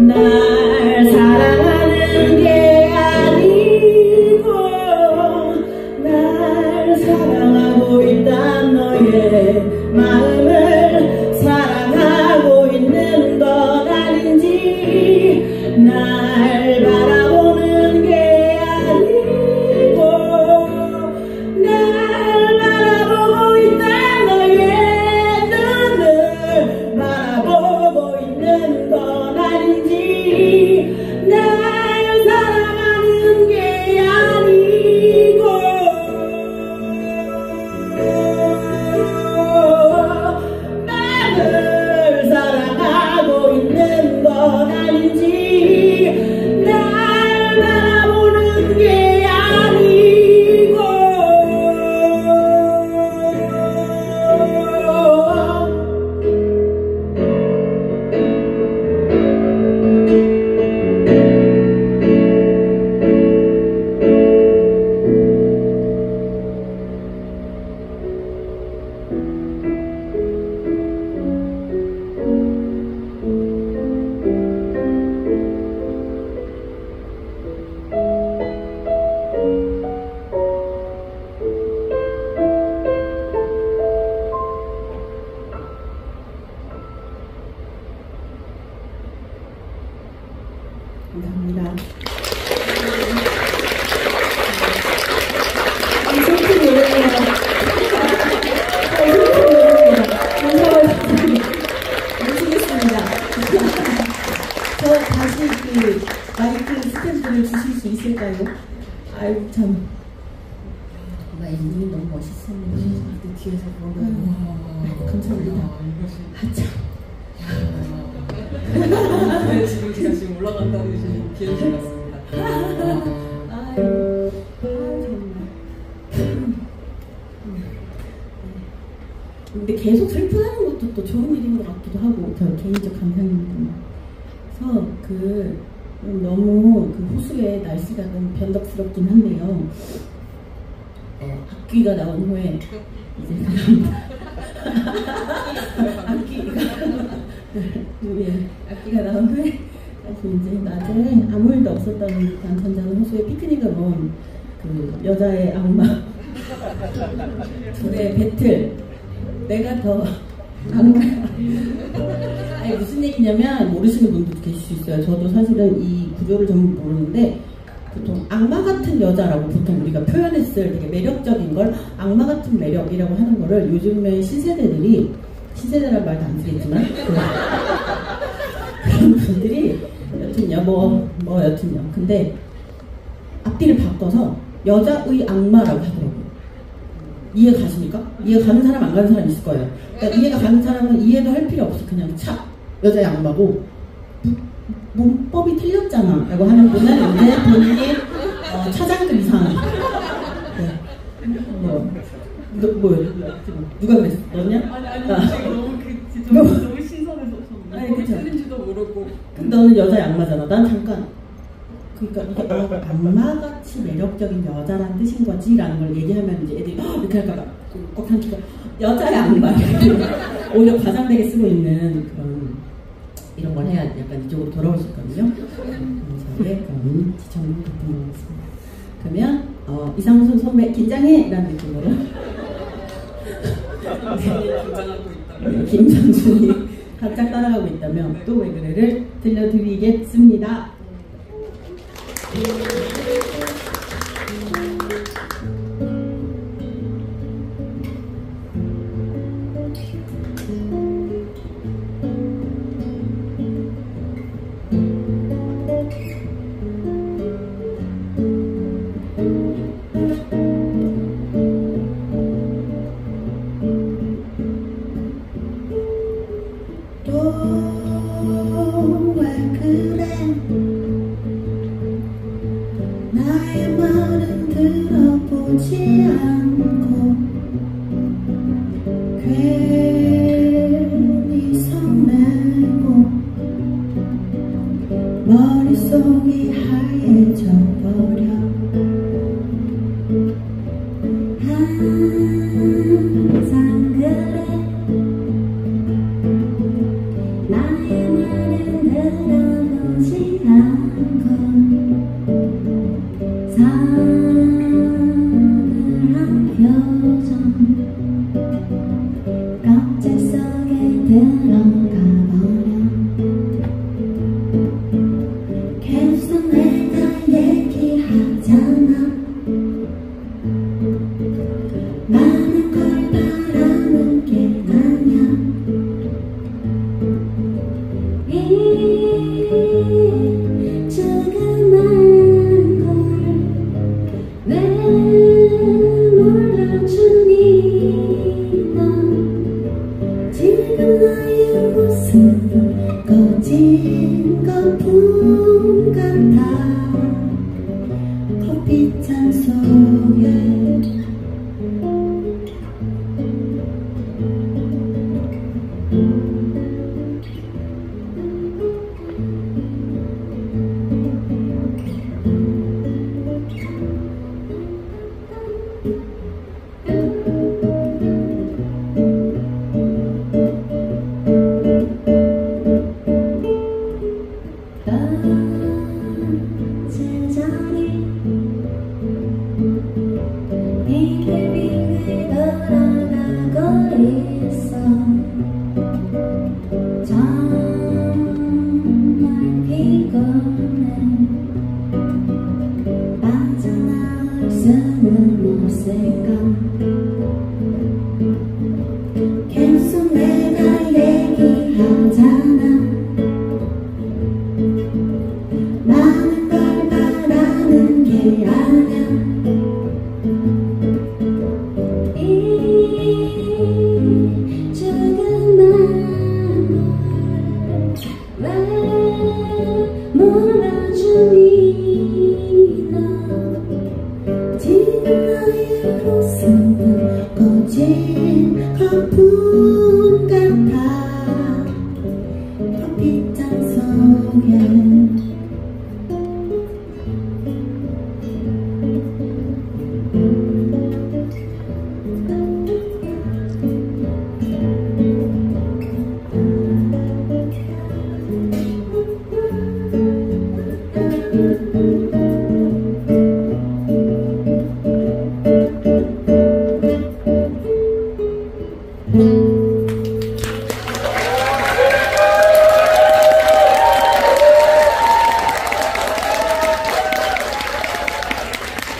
날 사랑하는 게 아니고 날 사랑하고 있단 너의 마음을 사랑하고 있는 건 아닌지 날 바라보는 게 아니고 날 바라보고 있단 너의 눈을 바라보고 있는 건 아닌지 날 사랑하는 게 아니고 나를 사랑하고 있는 건 아닌지 날 바라보는 게 아니고 감사합니다. 슬픈 노래예요. 슬픈 노래입니다. 감사합니다. 모시겠습니다. 저 다시 그 마이크 스탠드를 주실 수 있을까요? 아이고 참. 정말 엔딩이 너무 멋있습니다. 그 뒤에서 보면 감사합니다. 한참. 네, 지금 제가 지금 올라간다는 비행기 같습니다. 아유, 정말. 근데 계속 슬퍼하는 것도 또 좋은 일인 것 같기도 하고 저 개인적 감상입니다. 그래서 너무 그 호수의 날씨가 너무 변덕스럽긴 한데요. 악기가 나온 후에 이제 악기가 나온 후에 다시 이제 낮에 아무 일도 없었던 단천자는 호수에 피크닉을 온 그 여자의 악마 둘의 배틀 내가 더 악마야. 아니 무슨 얘기냐면 모르시는 분들도 계실 수 있어요. 저도 사실은 이 구조를 전부 모르는데 보통 악마 같은 여자라고 보통 우리가 표현했을 되게 매력적인 걸 악마 같은 매력이라고 하는 거를 요즘에 신세대란 말도 안 쓰겠지만 그런 분들이 여튼요 여튼요 근데 앞뒤를 바꿔서 여자의 악마라고 하더라고요. 이해 가십니까? 이해 가는 사람 안 가는 사람 있을 거예요. 그러니까 이해가 가는 사람은 이해도 할 필요 없이 그냥 여자의 악마고 문법이 틀렸잖아 라고 하는 분은 이제 본인이 차장급 이상 누가 그랬어? 너냐? 아니 지금 너무 신선해서 아니, 그쵸? 틀린지도 모르고 너는 여자의 악마잖아. 난 잠깐 그러니까 이게 악마같이 매력적인 여자란 뜻인 거지 라는 걸 얘기하면 이제 애들이 이렇게 할까봐 꼭 삼키고 여자의 악마 오히려 과장되게 쓰고 있는 그런 이런 걸 해야 약간 이쪽으로 돌아올 수 있거든요. 저의 그런 지청을 부탁드리겠습니다. 그러면 이상순 선배 긴장해! 라는 느낌으로 김상순이 바짝 따라가고 있다면 또 왜 그래를 들려드리겠습니다. 않고 괜히 성내고 머릿속이 하얘져 버려 항상 그래 나의 말은 들어보지 않고 사늘한 표정 껍질 속에 들어가 버려 계속 내가 얘기하잖아 많은 걸 바라는 게 아냐 이 조그만 걸 왜 몰라주니 넌 지금 나의 모습은 꺼진 거품 같아 커피잔 속에 제자리 빙글빙글 돌아가고 있어 정말 피곤해 빠져나올 수는 없을까 계속 내가 얘기하잖아 많은 걸 바라는 게 아냐 이 조그만 걸 왜 몰라주니 너 지금 나의 모습은 꺼진 거품 같아 커피잔 속에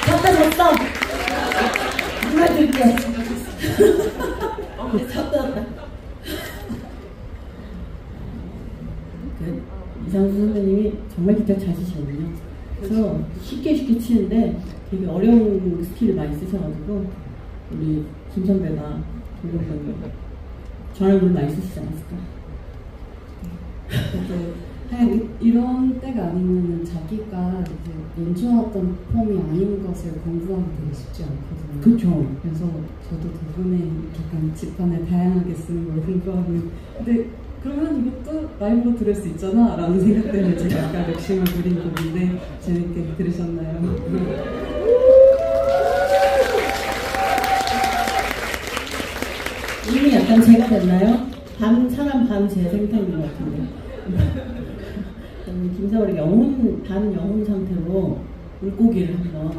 졌어. 정말 들게. 졌다. 이상수 선배님이 정말 기타 잘 치시거든요. 그래서 쉽게 치는데 되게 어려운 스킬을 많이 쓰셔가지고 우리 김 선배가 저랑 물 많이 쓰시지 않았을까? 그냥 이런 때가 아니면 자기가 이제 연주하던 폼이 아닌 것을 공부하기 되게 쉽지 않거든요. 그렇죠. 그래서 저도 대본에 약간 지판에 다양하게 쓰는 걸 공부하면 근데 그러면 이것도 라이브로 들을 수 있잖아 라는 생각 때문에 제가 약간 욕심을 부린 곡인데 재밌게 들으셨나요? 이미 약간 제가 됐나요? 사람 반 제 생태인 것 같은데. 김사월이 반 영혼 상태로 물고기를 한번.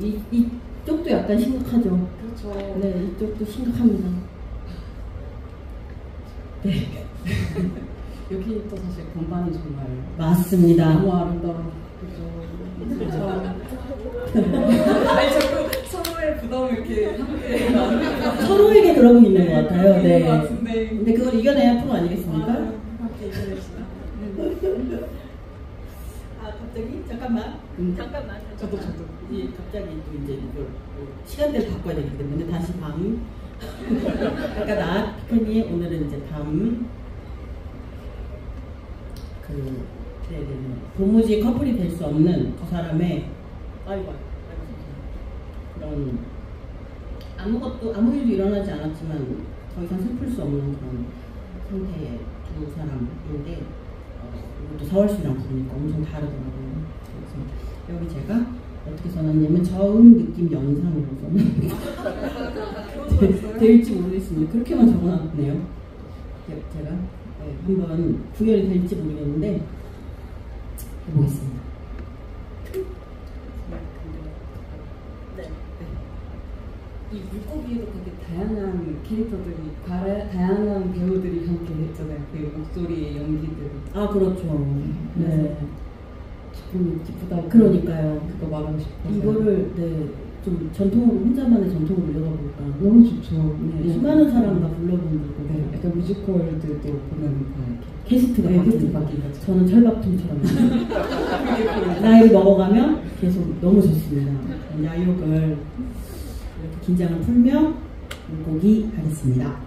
이쪽도 약간 심각하죠? 그렇죠. 네, 이쪽도 심각합니다. 네. 여기 또 사실 건반이 정말 맞습니다. 너무 아름다워. 그죠. 아니 자꾸 서로의 부담을 이렇게 함께 서로에게 그러고 있는 것 같아요. 네. 것 같은데. 근데 그걸 이겨내야 프로 아니겠습니까? 함께 이겨냅시다. 갑자기? 잠깐만. 잠깐만. 저도. 이제 갑자기 또 이제 이걸 시간대를 바꿔야 되기 때문에 다시 밤. 그러니까 나 피크니 오늘은 이제 밤. 도무지 커플이 될 수 없는 그 사람의 아이고 어떤 아무 일도 일어나지 않았지만 더 이상 슬플 수 없는 그런 상태의 두 사람인데 이것도 서울시랑 부르니까 엄청 다르더라고요. 그래서 여기 제가 어떻게 써놨냐면 저음 느낌 연상으로 써놨는데 될지 모르겠습니다. 그렇게만 적어놨네요. 제가 한번 구현이 될지 모르겠는데 해보겠습니다. 이 물고기에도 되게 다양한 캐릭터들이, 다양한 배우들이 함께 했잖아요. 그 목소리의 연기들. 아 그렇죠. 네. 기쁘다. 그러니까요. 그거 말하고 싶어서. 이거를 좀 전통으로 혼자만의 전통으로 이어가 볼까. 너무 좋죠. 네, 수많은 사람과 불러본다고. 네, 약간 뮤지컬들도 보면 다 이렇게 게스트가 게스트 바뀌니까. 바뀌는 거죠. 저는 철밥통처럼 나이를 먹어가면 계속 너무 좋습니다. 야욕을 이렇게 긴장을 풀며 물고기 하겠습니다.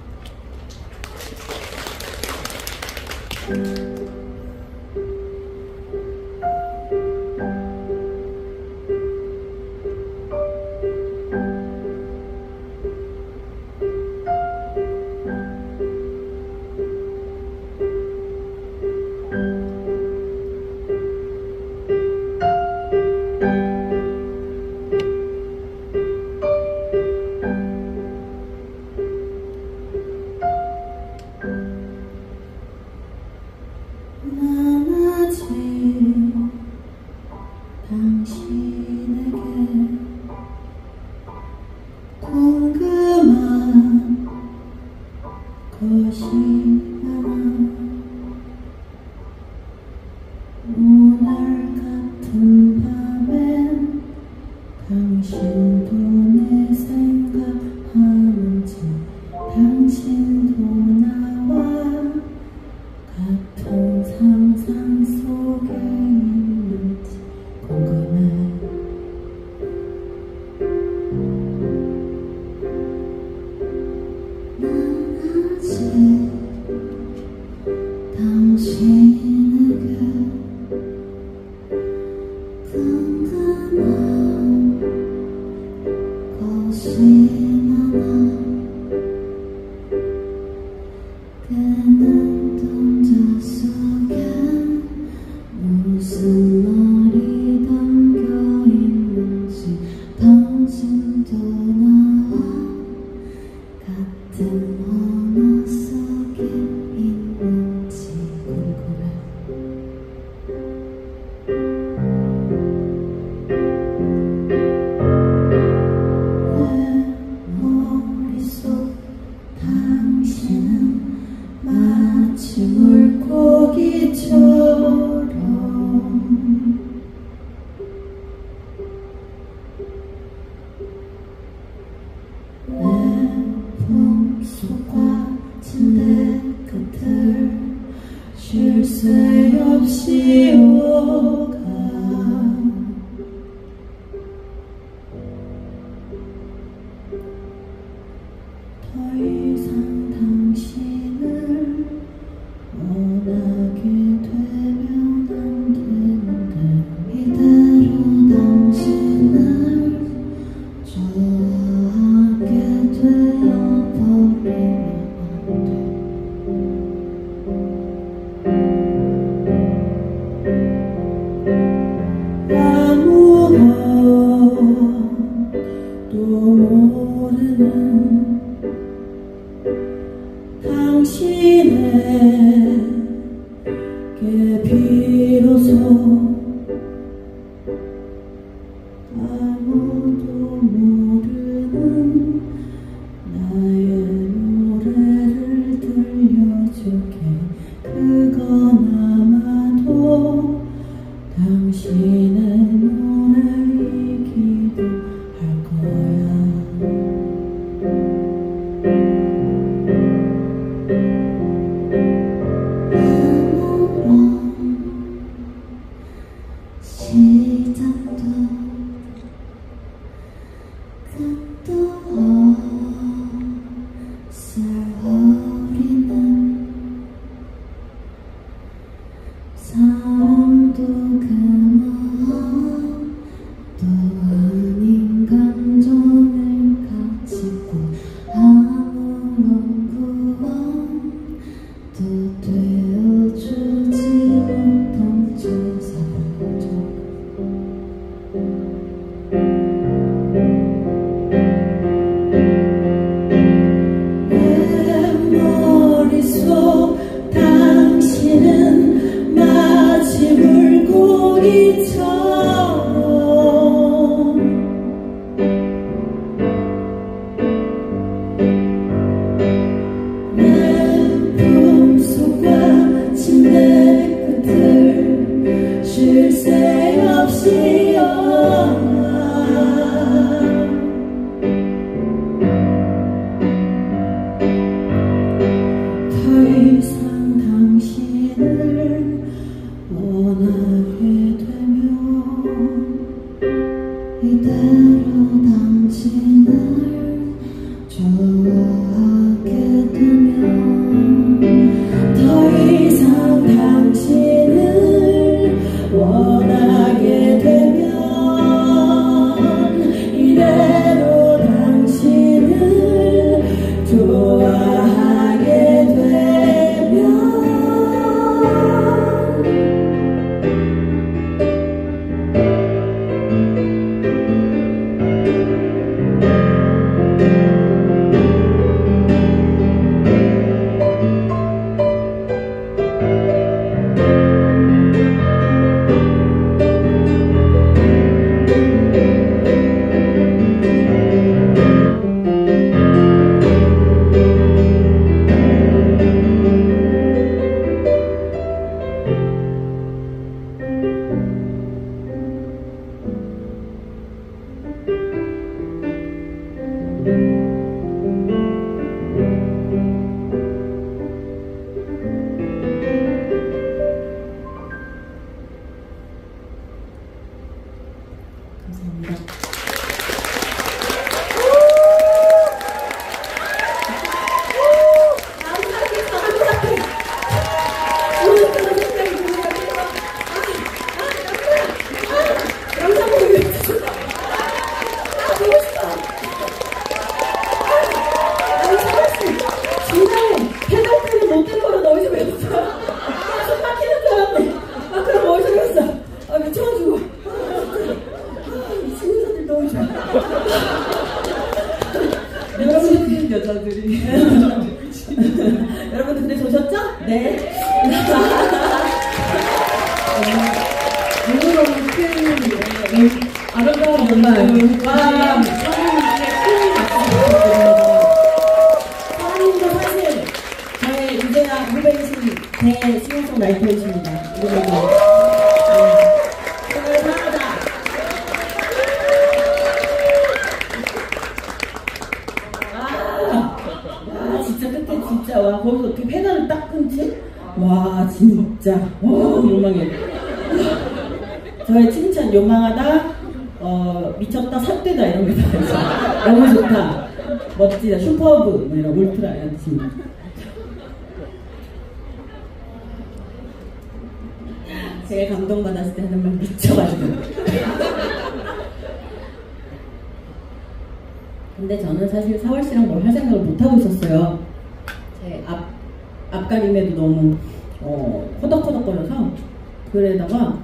사람도 그 마음 또 아닌 감정 여자들이 여러분들 근데 보셨죠? 네. 너무너무 큰 아름다운 정말 사랑님도 사실 저의 유재하 후배이신 대싱어송라이터이십니다. 이름도 정말 사랑하다. 진짜 끝에 진짜 와 거기서 어떻게 페달을 딱 끊지? 와 진짜 와 요망해. 저의 칭찬 요망하다 미쳤다 삿되다 이런 게 다 있어. 너무 좋다 멋지다 슈퍼브 이런 울트라 이런 뜻입니다. 제가 감동받았을 때 하는 말 미쳐가지고. 근데 저는 사실 사월씨랑 뭘 할 생각을 못하고 있었어요. 제 앞가림에도 너무 호덕호덕거려서. 그래서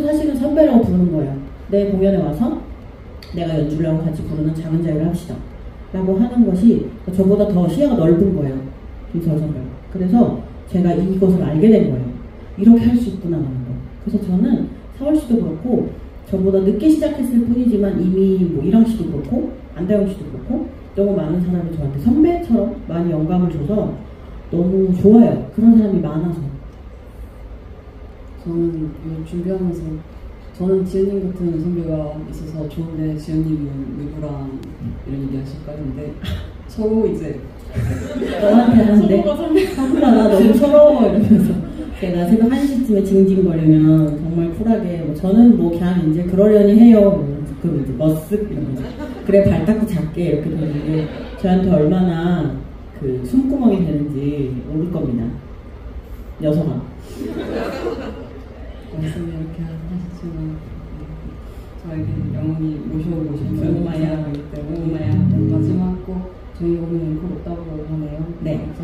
사실은 선배라고 부르는 거예요. 내 공연에 와서 내가 연주를 하고 같이 부르는 작은 자유를 합시다 라고 하는 것이 저보다 더 시야가 넓은 거예요. 김서월 선배가. 그래서 제가 이것을 알게 된 거예요. 이렇게 할 수 있구나 하는 거. 그래서 저는 사월씨도 그렇고 저보다 늦게 시작했을 뿐이지만 이미 뭐 이랑씨도 그렇고 안다영씨도 그렇고 너무 많은 사람이 저한테 선배처럼 많이 영감을 줘서 너무 좋아요. 그런 사람이 많아서. 저는 준비하면서 저는 지은님 같은 선배가 있어서 좋은데 지은님은 누구랑 이런 얘기 하실까 했는데 서로 이제 너한테 하는데 사쿠라 나 너무 서러워 이러면서 제가 새벽 1시쯤에 징징거리면 정말 쿨하게 저는 뭐 그냥 이제 그러려니 해요. 그럼 이제 머쓱 이러면서 그래 발 닦고 작게 이렇게 되는데 저한테 얼마나 그 숨구멍이 되는지 모를 겁니다. 녀석아. 말씀을 이렇게 하시지만 저에게 영원히 모셔오고 싶은 오마야. 사람이기 때문에 마지막 곡 저희 오늘 곡 없다고 하네요. 네. 그래서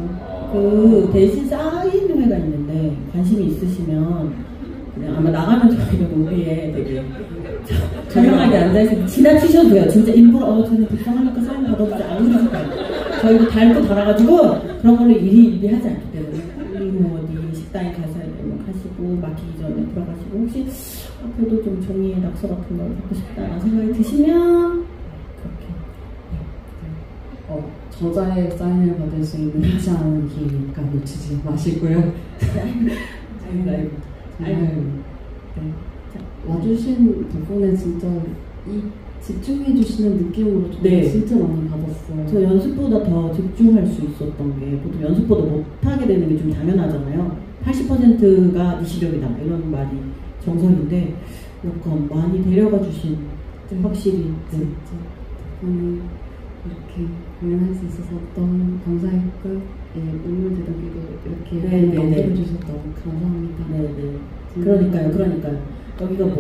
그 대신 쌓인 회가 있는데 관심이 있으시면 그냥 아마 나가면 저희가 로비에 되게 조용하게 앉아있으면 지나치셔도 돼요. 진짜 일부러 저는 불쌍하니까 사인 받아보지 안 그러실 거예요. 저희도 달고 달아가지고 그런 걸로 일이 하지 않기 때문에 우리 뭐 어디 식당에 가서 가시고 막히기 전에 들어가시고 혹시 앞에도 좀 종이에 낙서 같은 걸 받고 싶다라는 생각이 드시면 그렇게 저자의 사인을 받을 수 있는 흔치 않은 기회니까 놓치지 마시고요. 아이고. 네. 와주신 덕분에 진짜 이 집중해주시는 느낌으로 네. 진짜 많이 받았어요. 저 연습보다 더 집중할 수 있었던 게 보통 연습보다 못하게 되는 게 좀 당연하잖아요. 80%가 네 실력이다 이런 말이 정설인데 약간 많이 데려가 주신 확실히 진짜 덕분에 이렇게 공연할 수 있어서 너무 감사했고 눈물 대답기도 이렇게 만들어주셔서 너무 감사합니다. 네네. 그러니까요. 여기가 뭐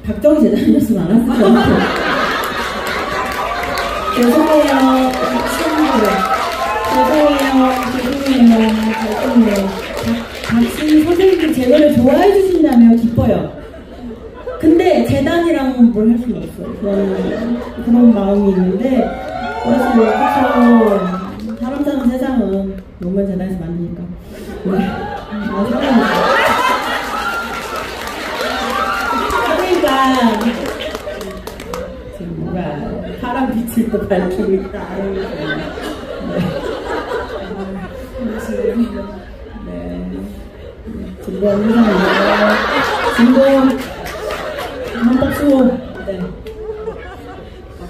박정희 재단이었으면 안 왔을 것 같아요. 죄송해요. 박씨 선생님들 제 노래 좋아해 주신다며 기뻐요. 근데 재단이랑 뭘 할 수는 없어요. 그런 마음이 있는데 그래서 그렇죠. 사람 사는 세상은 노무현 재단에서 만드니까. 네. 그러니까 지금 뭔가 파란 빛을 또 밝히고 있다. 네. 즐거운 세상이에요. 즐거운 한 박수. 네.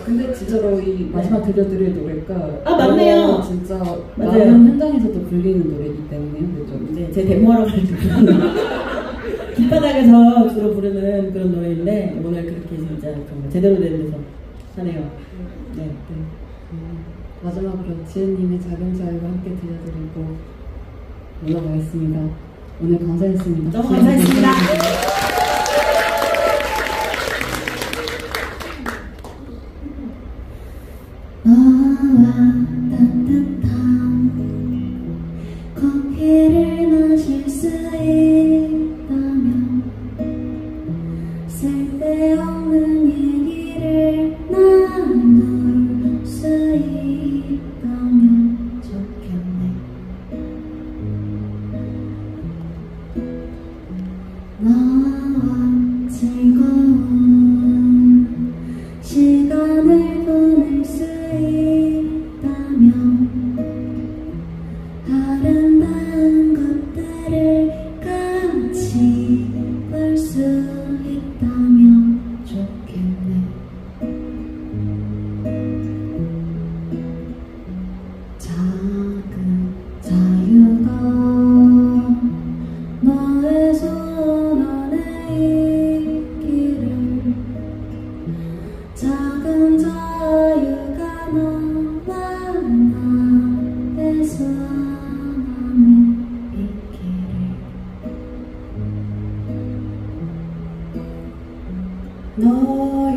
근데 진짜로 이 마지막 들려드릴 노래가 맞네요. 진짜 맞아요. 많은 현장에서도 불리는 노래이기 때문에 그죠? 네, 제 데모하러 갈 때 부르는 길바닥에서 주로 부르는 그런 노래인데 오늘 그렇게 진짜 정말 제대로 된 데서 하네요. 네. 마지막으로 지은님의 작은 자유와 함께 들려드리고 올라가겠습니다. 오늘 감사했습니다. 너무 감사했습니다. 너와 따뜻한 커피를 마실 수 있다면 쓸데없는 얘기를 나눌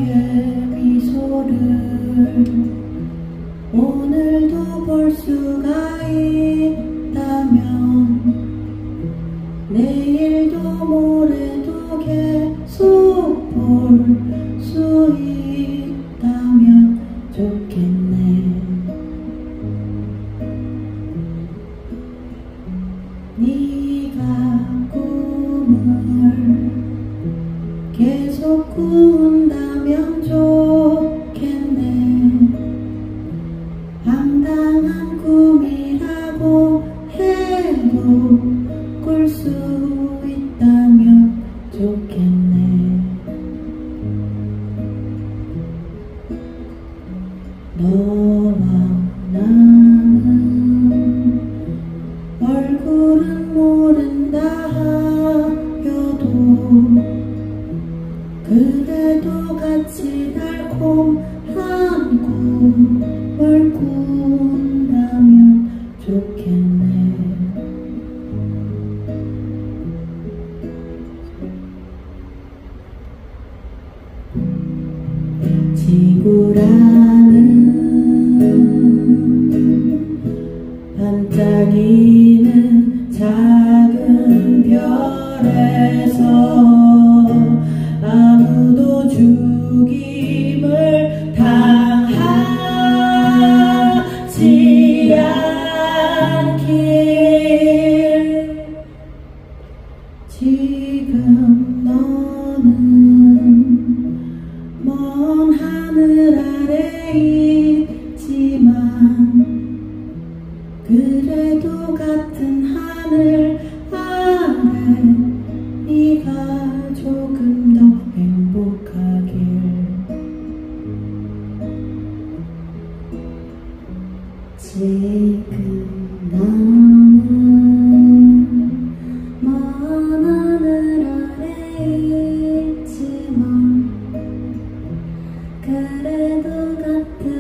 너의 미소를 오늘도 볼 수가 있다면 내일도 모레도 계속 볼 수 있다면 좋겠네. 네가 꿈을 계속 꾼다면 좋겠네. 황당한 꿈이라고 해도 꿀 수 있다면 좋겠네. 너와 나는 얼굴은 모른다 하여도 그래도 같이 달콤한 꿈을 꾼다면 좋겠네. 지구라는 반짝이는 작은 별에서 아무도 죽임을 당하지 않길. 지금 너는 먼 하늘 아래 있지만 그래도 같은 하늘 아래 네가 조금 더 행복하길. 지금 나는 먼 하늘 아래 있지만 그래도 같은